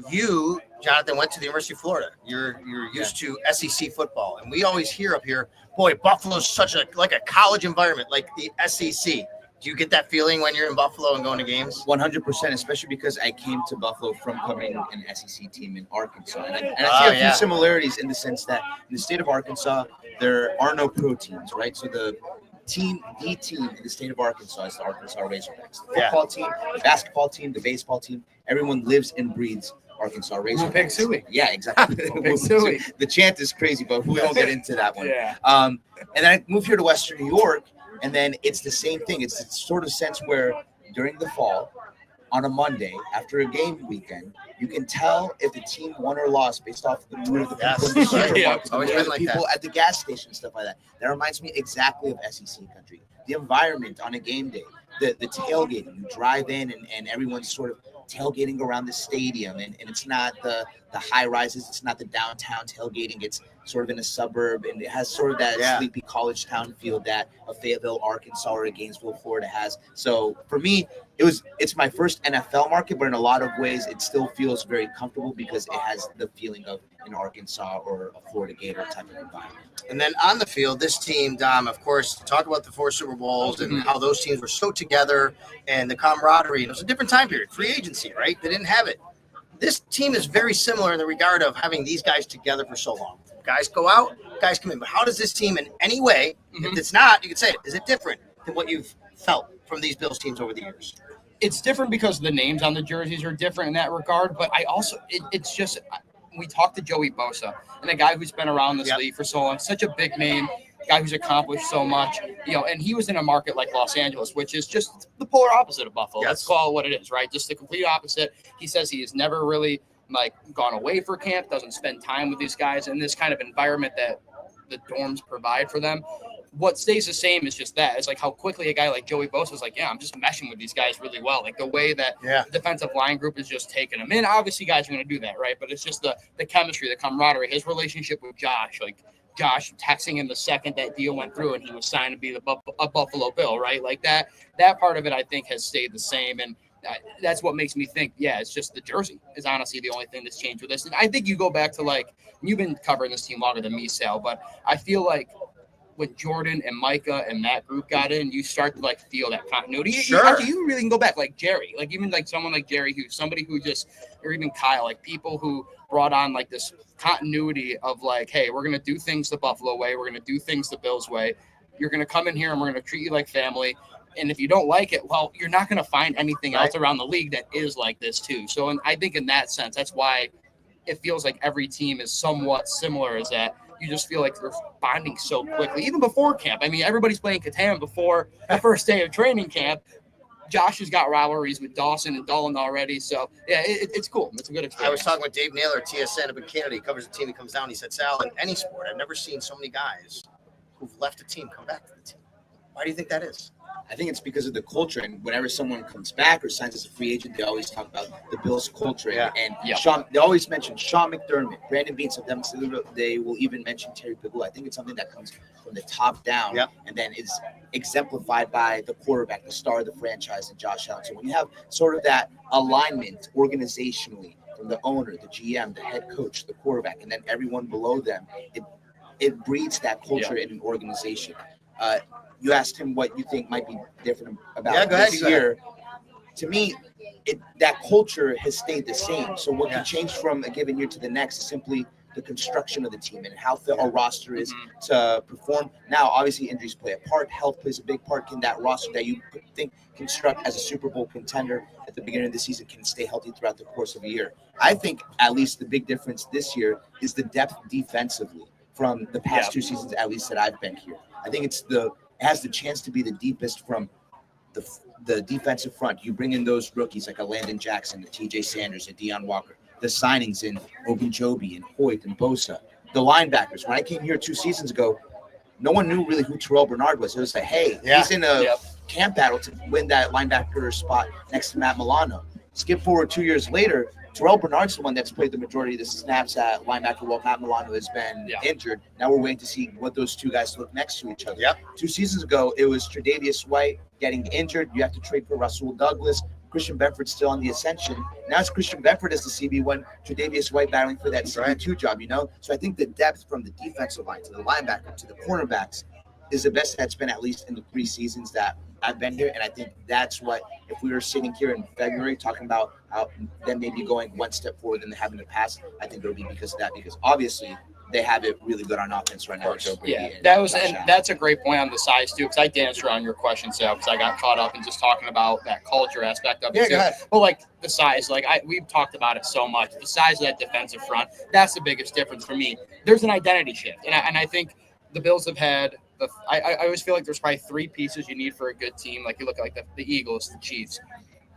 You, Jonathan, went to the University of Florida. You're used to SEC football, and we always hear up here, boy, Buffalo's such a college environment, like the SEC. Do you get that feeling when you're in Buffalo and going to games? 100%, especially because I came to Buffalo from covering an SEC team in Arkansas. And I see a few similarities in the sense that in the state of Arkansas, there are no pro teams, right? So the team in the state of Arkansas is the Arkansas Razorbacks. The football team, the basketball team, the baseball team, everyone lives and breathes Arkansas Razorbacks. Yeah, exactly. The chant is crazy, but we won't get into that one. And then I moved here to Western New York. And then it's the same thing. It's the sort of sense where during the fall, on a Monday, after a game weekend, you can tell if the team won or lost based off the mood of the people in the supermarket, the mood of the people at the gas station and stuff like that. That reminds me exactly of SEC country. The environment on a game day, the tailgating. You drive in and everyone's sort of tailgating around the stadium, and it's not the high rises, it's not the downtown tailgating, it's sort of in a suburb, and it has sort of that sleepy college town feel that a Fayetteville, Arkansas, or a Gainesville, Florida has. So for me, it's my first NFL market, but in a lot of ways it still feels very comfortable because it has the feeling of an Arkansas or a Florida Gator type of environment. And then on the field, this team, Dom, of course, talk about the 4 Super Bowls and how those teams were so together and the camaraderie. It was a different time period, free agency, right? They didn't have it. This team is very similar in the regard of having these guys together for so long. Guys go out, guys come in. But how does this team in any way, if it's not, you could say, is it different than what you've felt from these Bills teams over the years? It's different because the names on the jerseys are different in that regard. But I also, it's just, we talked to Joey Bosa, and a guy who's been around this league for so long, such a big name, guy who's accomplished so much, you know, and he was in a market like Los Angeles, which is just the polar opposite of Buffalo. Let's call it what it is, right? Just the complete opposite. He says he has never really like gone away for camp, doesn't spend time with these guys in this kind of environment that the dorms provide for them. What stays the same is just that. It's like how quickly a guy like Joey Bosa is like, I'm just meshing with these guys really well. Like the way that the defensive line group is just taking them in. Obviously, guys are going to do that, right? But it's just the chemistry, the camaraderie, his relationship with Josh. Like Josh texting him the second that deal went through and he was signed to be a Buffalo Bill, right? Like that part of it, I think, has stayed the same. And that's what makes me think, it's just the jersey is honestly the only thing that's changed with this. And I think you go back to like, you've been covering this team longer than me, Sal, but I feel like when Jordan and Micah and that group got in, you start to like feel that continuity. Actually, you really can go back like Jerry, like even like someone like Jerry, who's somebody who just, or even Kyle, like people who brought on like this continuity of like, hey, we're going to do things the Buffalo way. We're going to do things the Bills way. You're going to come in here and we're going to treat you like family. And if you don't like it, well, you're not going to find anything else around the league that is like this too. So, and I think in that sense, that's why it feels like every team is somewhat similar, is that you just feel like they're bonding so quickly, even before camp. I mean, everybody's playing Catan before the first day of training camp. Josh has got rivalries with Dawson and Dolan already. So, it's cool. It's a good experience. I was talking with Dave Naylor, TSN up in Canada. He covers the team that comes down. He said, Sal, in any sport, I've never seen so many guys who've left a team come back to the team. Why do you think that is? I think it's because of the culture, and whenever someone comes back or signs as a free agent, they always talk about the Bills' culture. And they always mention Sean McDermott, Brandon Beane. Sometimes they will even mention Terry Pagula. I think it's something that comes from the top down and then is exemplified by the quarterback, the star of the franchise, and Josh Allen. So when you have sort of that alignment organizationally from the owner, the GM, the head coach, the quarterback, and then everyone below them, it breeds that culture in an organization. You asked him what you think might be different about this year. to me, that culture has stayed the same. So what can change from a given year to the next is simply the construction of the team and how fit our roster is to perform. Now, obviously, injuries play a part. Health plays a big part. Can that roster that you think construct as a Super Bowl contender at the beginning of the season can stay healthy throughout the course of a year? I think at least the big difference this year is the depth defensively from the past 2 seasons, at least that I've been here. I think it has the chance to be the deepest from the defensive front. You bring in those rookies like a Landon Jackson, a TJ Sanders, a Deion Walker, the signings in Ogunjobi and Hoyt and Bosa, the linebackers. When I came here 2 seasons ago, no one knew really who Terrell Bernard was. It was like, hey, he's in a camp battle to win that linebacker spot next to Matt Milano. Skip forward 2 years later, Terrell Bernard's the one that's played the majority of the snaps at linebacker while Matt Milano has been injured. Now we're waiting to see what those 2 guys look next to each other. 2 seasons ago, it was Tre'Davious White getting injured. You have to trade for Rasul Douglas. Christian Benford still on the ascension. Now it's Christian Benford as the CB1, Tre'Davious White battling for that CB2 job, So I think the depth from the defensive line to the linebacker to the cornerbacks is the best that's been at least in the 3 seasons that I've been here. And I think that's what, if we were sitting here in February talking about how them maybe going one step forward than they have in the past, I think it'll be because of that, because obviously they have it really good on offense right now. That's a great point on the size too, because I danced around your question, Sal, because I got caught up in just talking about that culture aspect of it too. But like the size, we've talked about it so much. The size of that defensive front, that's the biggest difference for me. There's an identity shift, and I think the Bills have had. I always feel like there's probably 3 pieces you need for a good team. Like you look at like the Eagles, the Chiefs,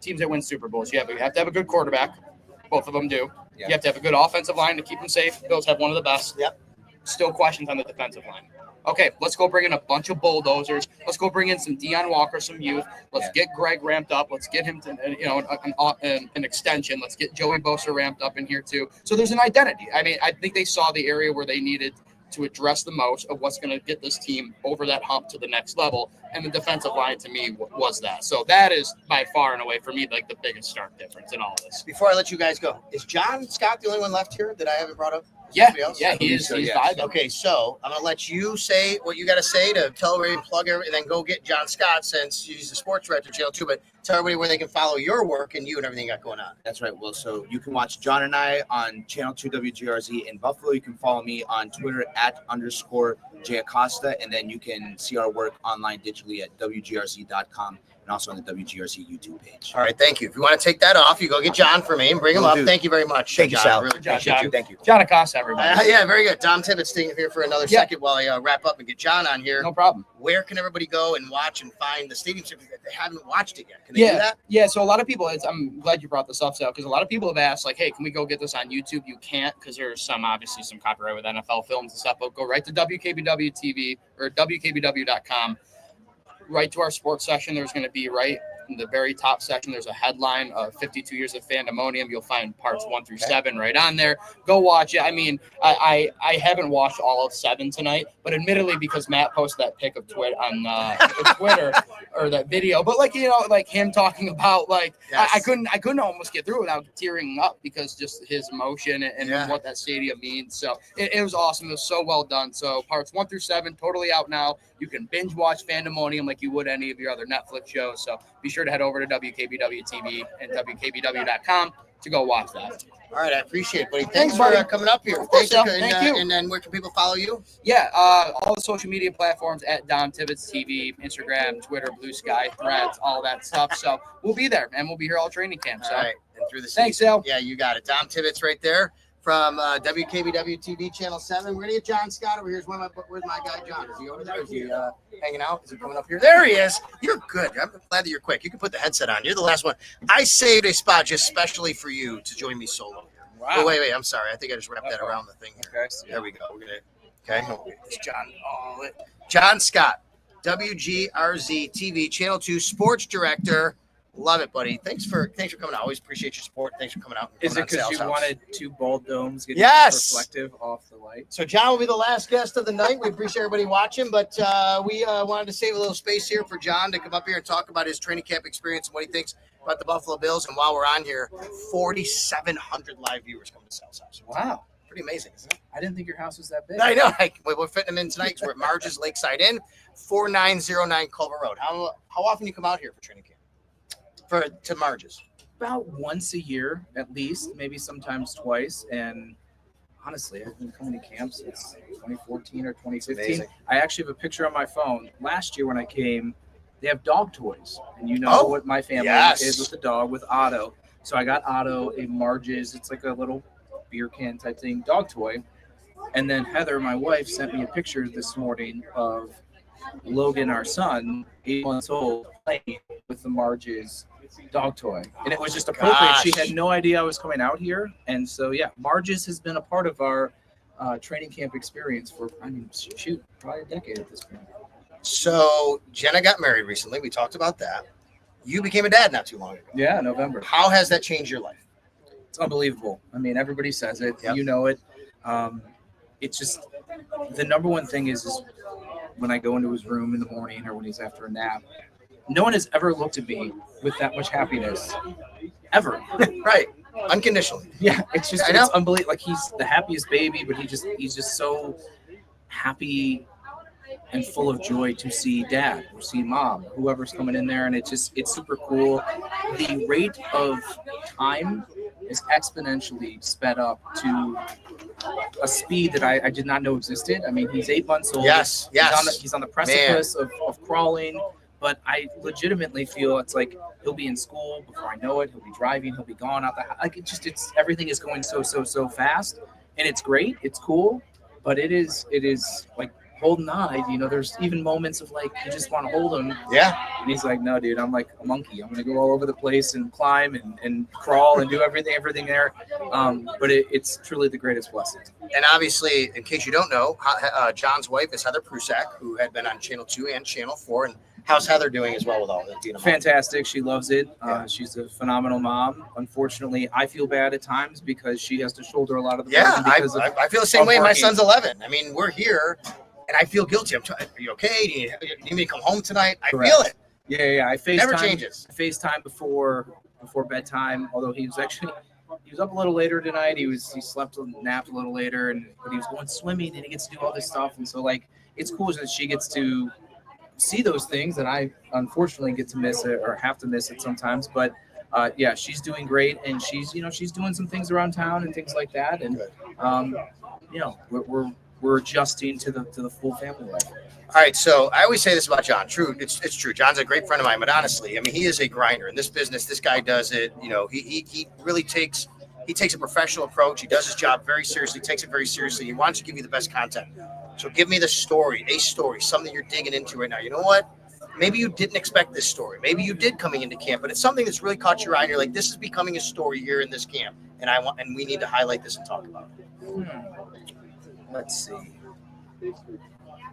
teams that win Super Bowls. You have to have a good quarterback. Both of them do. You have to have a good offensive line to keep them safe. Bills have one of the best. Still questions on the defensive line. Okay, let's go bring in a bunch of bulldozers. Let's go bring in some Deion Walker, some youth. Let's get Greg ramped up. Let's get him to an extension. Let's get Joey Bosa ramped up in here too. So there's an identity. I mean, I think they saw the area where they needed to address the most of what's going to get this team over that hump to the next level. And the defensive line to me was that. So that is by far and away for me, like the biggest stark difference in all of this. Before I let you guys go, is John Scott the only one left here that I haven't brought up? Yeah, he is. He's vibing. Okay, so I'm going to let you say what you got to say to tell everybody, plug everything, and then go get John Scott since he's the sports director of Channel 2. But tell everybody where they can follow your work and you and everything you got going on. That's right. Well, so you can watch John and I on Channel 2 WGRZ in Buffalo. You can follow me on Twitter @_J Acosta, and then you can see our work online digitally at WGRZ.com. And also on the WGRZ YouTube page. All right, thank you. If you want to take that off, you go get John for me and bring him up. Thank you very much. Thank you, Sal. Really John. Thank you. John Acosta, everybody. Yeah, very good. Dom Tibbetts staying here for another second while I wrap up and get John on here. No problem. Where can everybody go and watch and find the stadium circuit if they haven't watched it yet? Can they do that? Yeah, so a lot of people, I'm glad you brought this up, Sal, because a lot of people have asked, like, hey, can we go get this on YouTube? You can't, because there's obviously some copyright with NFL films and stuff, but go right to WKBW TV or WKBW.com. Right to our sports section. There's going to be right in the very top section, there's a headline of 52 years of Fandemonium. You'll find parts 1 through 7 right on there. Go watch it. I mean, I haven't watched all of 7 tonight, but admittedly, because Matt posted that pic of Twitter on Twitter or that video, but like him talking about I couldn't almost get through it without tearing up because just his emotion and what that stadium means. So it was awesome. It was so well done. So parts 1 through 7 totally out now. You can binge watch Fandemonium like you would any of your other Netflix shows. So be sure to head over to WKBW TV and WKBW.com to go watch that. All right, I appreciate it, buddy. Thanks for coming up here. Thank you. And then where can people follow you? Yeah, all the social media platforms at Dom Tibbetts TV, Instagram, Twitter, Blue Sky, Threads, all that stuff. So we'll be there, and we'll be here all training camp. So. All right, and through the Thanks, Sal. Yeah, you got it. Dom Tibbetts right there from WKBW TV Channel 7. We're going to get John Scott over here. Where's my guy, John? Is he over there? Is he hanging out? Is he coming up here? There he is. You're good. I'm glad that you're quick. You can put the headset on. You're the last one. I saved a spot just specially for you to join me solo here. Wow. Oh, wait. I'm sorry. I think I just wrapped that around the thing here. Okay. There we go. We're going to, okay. It's John. John Scott, WGRZ TV Channel 2 Sports Director. Love it, buddy. Thanks for coming out. Always appreciate your support. Thanks for coming out. Is it because you wanted 2 bold domes getting reflective off the light? So John will be the last guest of the night. We appreciate everybody watching, but we wanted to save a little space here for John to come up here and talk about his training camp experience and what he thinks about the Buffalo Bills. And while we're on here, 4,700 live viewers coming to Sal's house. Wow. Pretty amazing, isn't it? I didn't think your house was that big. I know. We're fitting them in tonight because we're at Marge's Lakeside Inn, 4909 Culver Road. How often do you come out here for training camp? to Marge's? About once a year, at least, maybe sometimes twice. And honestly, I've been coming to camps since 2014 or 2015. Amazing. I actually have a picture on my phone. Last year when I came, they have dog toys. And you know what my family is with the dog, with Otto. So I got Otto a Marge's, it's like a little beer can type thing, dog toy. And then Heather, my wife, sent me a picture this morning of Logan, our son, 8 months old, playing with the Marge's dog toy. And it was just appropriate. She had no idea I was coming out here. And so, yeah, Marge's has been a part of our training camp experience for, probably a decade at this point. So Jenna got married recently. We talked about that. You became a dad not too long ago. Yeah, November. How has that changed your life? It's unbelievable. I mean, everybody says it. Yep. You know it. It's just the number one thing is when I go into his room in the morning or when he's after a nap, no one has ever looked at me with that much happiness ever. Right. Unconditionally. Yeah. It's just, it's unbelievable. Like he's the happiest baby, but he's just so happy and full of joy to see dad or see mom, whoever's coming in there. And it's super cool. The rate of time is exponentially sped up to a speed that I did not know existed. I mean, he's 8 months old. Yes. He's on the precipice of crawling, but I legitimately feel it's like he'll be in school before I know it. He'll be driving. He'll be gone out the house. Like it's everything is going so fast, and it's great. It's cool, but it is like holding on. You know, there's even moments of like you just want to hold him. Yeah. And he's like, no, dude, I'm like a monkey. I'm gonna go all over the place and climb and crawl and do everything there. But it's truly the greatest blessing. And obviously, in case you don't know, John's wife is Heather Prusak, who had been on Channel 2 and Channel 4. And how's Heather doing as well with all that? Being a mom? Fantastic. She loves it. She's a phenomenal mom. Unfortunately, I feel bad at times because she has to shoulder a lot of the burden. I feel the same way. My son's 11. I mean, we're here. And I feel guilty. Are you okay? Do you need me to come home tonight? I feel it. Yeah. I FaceTime. Never changes. I FaceTime before bedtime. Although he was up a little later tonight. He slept and napped a little later, but he was going swimming and he gets to do all this stuff. And so like it's cool that she gets to see those things, and I unfortunately get to miss it or have to miss it sometimes. But she's doing great, and she's doing some things around town and things like that. And we're adjusting to the full family life. All right, so I always say this about John. True, it's true. John's a great friend of mine, but honestly, I mean, he is a grinder in this business. This guy does it. You know, he really takes a professional approach. He does his job very seriously, takes it very seriously. He wants to give you the best content. So give me a story, something you're digging into right now. You know what? Maybe you didn't expect this story. Maybe you did coming into camp, but it's something that's really caught your eye. And you're like, this is becoming a story here in this camp, and we need to highlight this and talk about it. Let's see.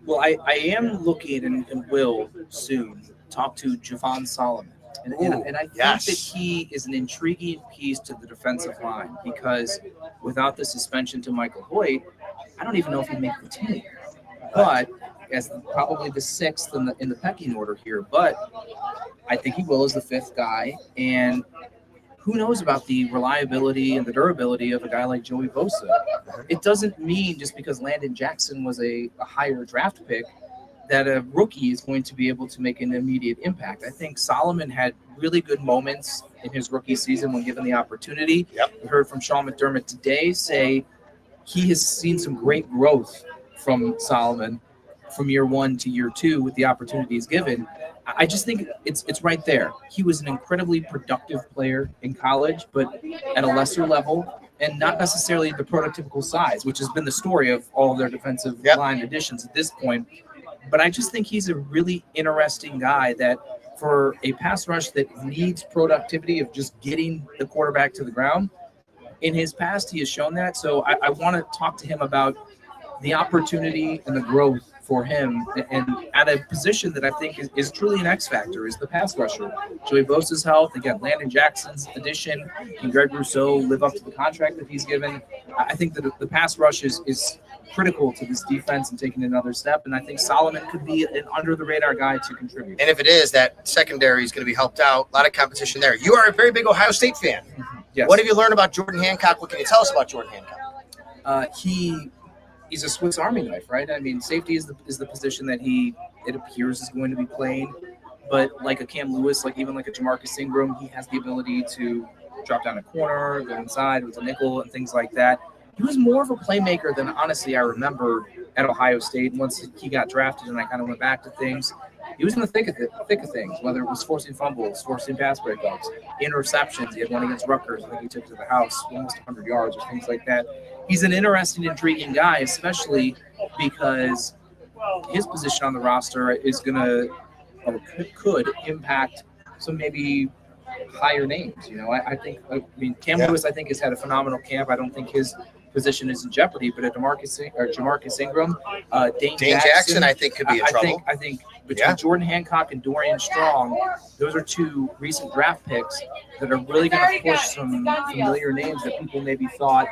Well, I am looking and will soon talk to Javon Solomon. And I think that he is an intriguing piece to the defensive line because without the suspension to Michael Hoyt, I don't even know if he'd make the team. But as probably the sixth in the pecking order here, but I think he will as the fifth guy. And who knows about the reliability and the durability of a guy like Joey Bosa? It doesn't mean just because Landon Jackson was a higher draft pick that a rookie is going to be able to make an immediate impact. I think Solomon had really good moments in his rookie season when given the opportunity. We heard from Sean McDermott today say he has seen some great growth from Solomon from year one to year two with the opportunities given. I just think it's right there. He was an incredibly productive player in college, but at a lesser level and not necessarily the prototypical size, which has been the story of all of their defensive line additions at this point. But I just think he's a really interesting guy that for a pass rush that needs productivity of just getting the quarterback to the ground, in his past, he has shown that. So I want to talk to him about the opportunity and the growth for him, and at a position that I think is truly an X factor is the pass rusher. Joey Bosa's health, again, Landon Jackson's addition, and Greg Rousseau live up to the contract that he's given. I think that the pass rush is critical to this defense and taking another step, and I think Solomon could be an under-the-radar guy to contribute. And if it is, that secondary is going to be helped out. A lot of competition there. You are a very big Ohio State fan. Yes. What have you learned about Jordan Hancock? What can you tell us about Jordan Hancock? He's a Swiss Army knife, right? I mean, safety is the position that it appears is going to be playing. But like a Cam Lewis, like even like a Jamarcus Ingram, he has the ability to drop down a corner, go inside with a nickel and things like that. He was more of a playmaker than honestly I remember at Ohio State. Once he got drafted and I kind of went back to things, he was in the thick of things, whether it was forcing fumbles, forcing pass breakups, interceptions. He had one against Rutgers. I think he took to the house almost 100 yards or things like that. He's an interesting, intriguing guy, especially because his position on the roster is going to or could impact some maybe higher names. You know, I mean, Cam Lewis, I think, has had a phenomenal camp. I don't think his position is in jeopardy, but at Jamarcus Ingram, Dane Jackson, I think could be in trouble. I think between Jordan Hancock and Dorian Strong, those are two recent draft picks that are really going to push some familiar names that people maybe thought,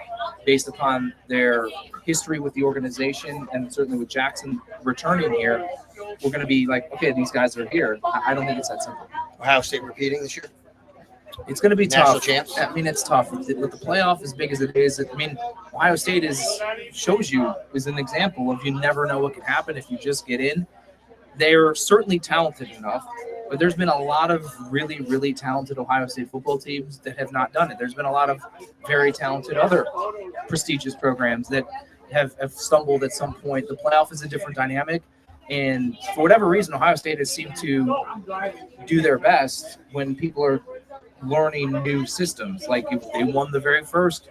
based upon their history with the organization and certainly with Jackson returning here, we're going to be like, okay, these guys are here. I don't think it's that simple. Ohio State repeating this year? It's going to be National tough. Champs? I mean, it's tough with the playoff as big as it is. I mean, Ohio State is an example of you never know what can happen if you just get in. They're certainly talented enough, but there's been a lot of really, really talented Ohio State football teams that have not done it. There's been a lot of very talented other prestigious programs that have stumbled at some point. The playoff is a different dynamic. And for whatever reason, Ohio State has seemed to do their best when people are learning new systems. Like if they won the very first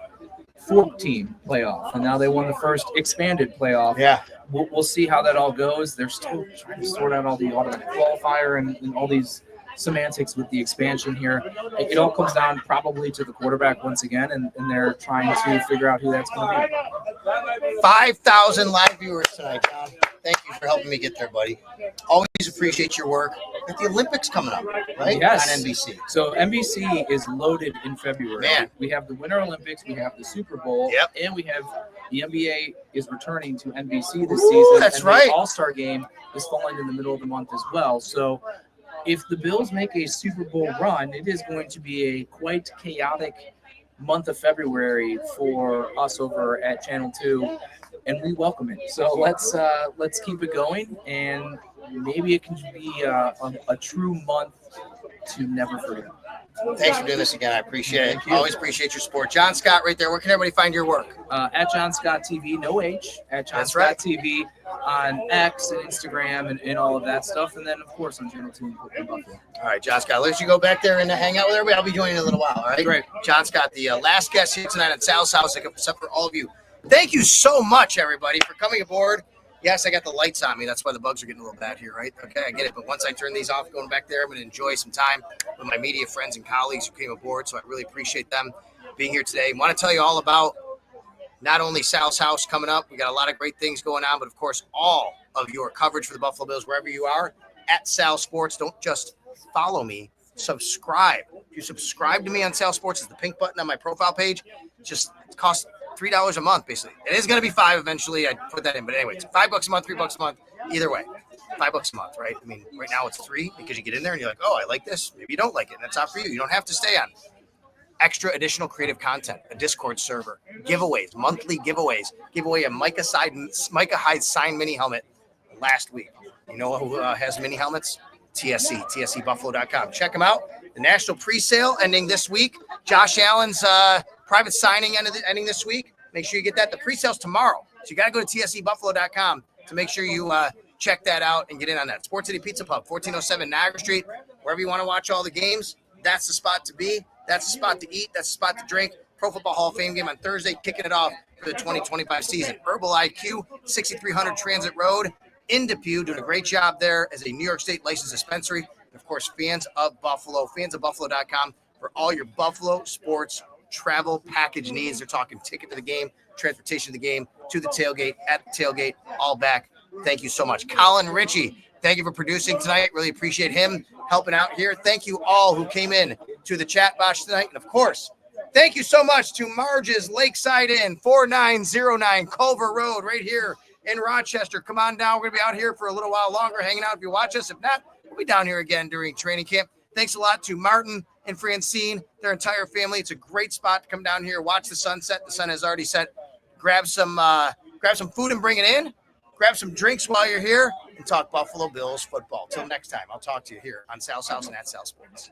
4-team playoff, and now they won the first expanded playoff. Yeah. We'll see how that all goes. They're still trying to sort out all the automatic qualifier and all these semantics with the expansion here. It all comes down probably to the quarterback once again, and they're trying to figure out who that's going to be. 5,000 live viewers tonight, John. Thank you for helping me get there, buddy. Always appreciate your work. With the Olympics coming up, right? Yes. On NBC. So NBC is loaded in February. Man. We have the Winter Olympics, we have the Super Bowl, and we have the NBA is returning to NBC this season. That's and right. The All-Star game is falling in the middle of the month as well. So if the Bills make a Super Bowl run, it is going to be a quite chaotic month of February for us over at Channel 2, and we welcome it. So let's keep it going, and maybe it can be a true month to never forget. Thanks for doing this again. I appreciate it. Thank you. Always appreciate your support. John Scott right there. Where can everybody find your work? At John Scott TV, no H, at John That's Scott right. TV on X and Instagram and all of that stuff. And then, of course, on Channel 2 in Buffalo. All right, John Scott, I'll let you go back there and hang out with everybody. I'll be joining in a little while, all right? Great. John Scott, the last guest here tonight at Sal's House, except for all of you. Thank you so much, everybody, for coming aboard. Yes, I got the lights on me. That's why the bugs are getting a little bad here, right? Okay, I get it. But once I turn these off, going back there, I'm going to enjoy some time with my media friends and colleagues who came aboard. So I really appreciate them being here today. I want to tell you all about not only Sal's House coming up. We got a lot of great things going on, but of course, all of your coverage for the Buffalo Bills, wherever you are, at Sal Sports. Don't just follow me. Subscribe. If you subscribe to me on Sal Sports, it's the pink button on my profile page. It costs $3 a month, basically. It is going to be $5 eventually. I put that in, but anyway, it's $5 a month, $3 a month. Either way, $5 a month, right? I mean, right now it's $3 because you get in there and you're like, oh, I like this. Maybe you don't like it. And that's not for you. You don't have to stay on. Extra additional creative content, a Discord server, giveaways, monthly giveaways. Give away a Micah Hyde signed mini helmet last week. You know who has mini helmets? TSC, tscbuffalo.com. Check them out. The national pre-sale ending this week. Josh Allen's private signing ending this week. Make sure you get that. The pre-sale's tomorrow. So you got to go to tscbuffalo.com to make sure you check that out and get in on that. Sports City Pizza Pub, 1407 Niagara Street. Wherever you want to watch all the games, that's the spot to be. That's the spot to eat. That's the spot to drink. Pro Football Hall of Fame game on Thursday, kicking it off for the 2025 season. Herbal IQ, 6300 Transit Road in Depew, doing a great job there as a New York State licensed dispensary. And of course, Fans of Buffalo, fansofbuffalo.com for all your Buffalo sports travel package needs. They're talking ticket to the game, transportation to the game, to the tailgate, at the tailgate, all back. Thank you so much. Colin Ritchie, thank you for producing tonight. Really appreciate him helping out here. Thank you all who came in to the chat box tonight. And of course, thank you so much to Marge's Lakeside Inn, 4909 Culver Road, right here in Rochester. Come on down. We're going to be out here for a little while longer, hanging out if you watch us. If not, we'll be down here again during training camp. Thanks a lot to Martin and Francine, their entire family. It's a great spot to come down here, watch the sunset. The sun has already set. Grab some food and bring it in. grab some drinks while you're here, and talk Buffalo Bills football. Till next time, I'll talk to you here on Sal's House and at Sal Sports.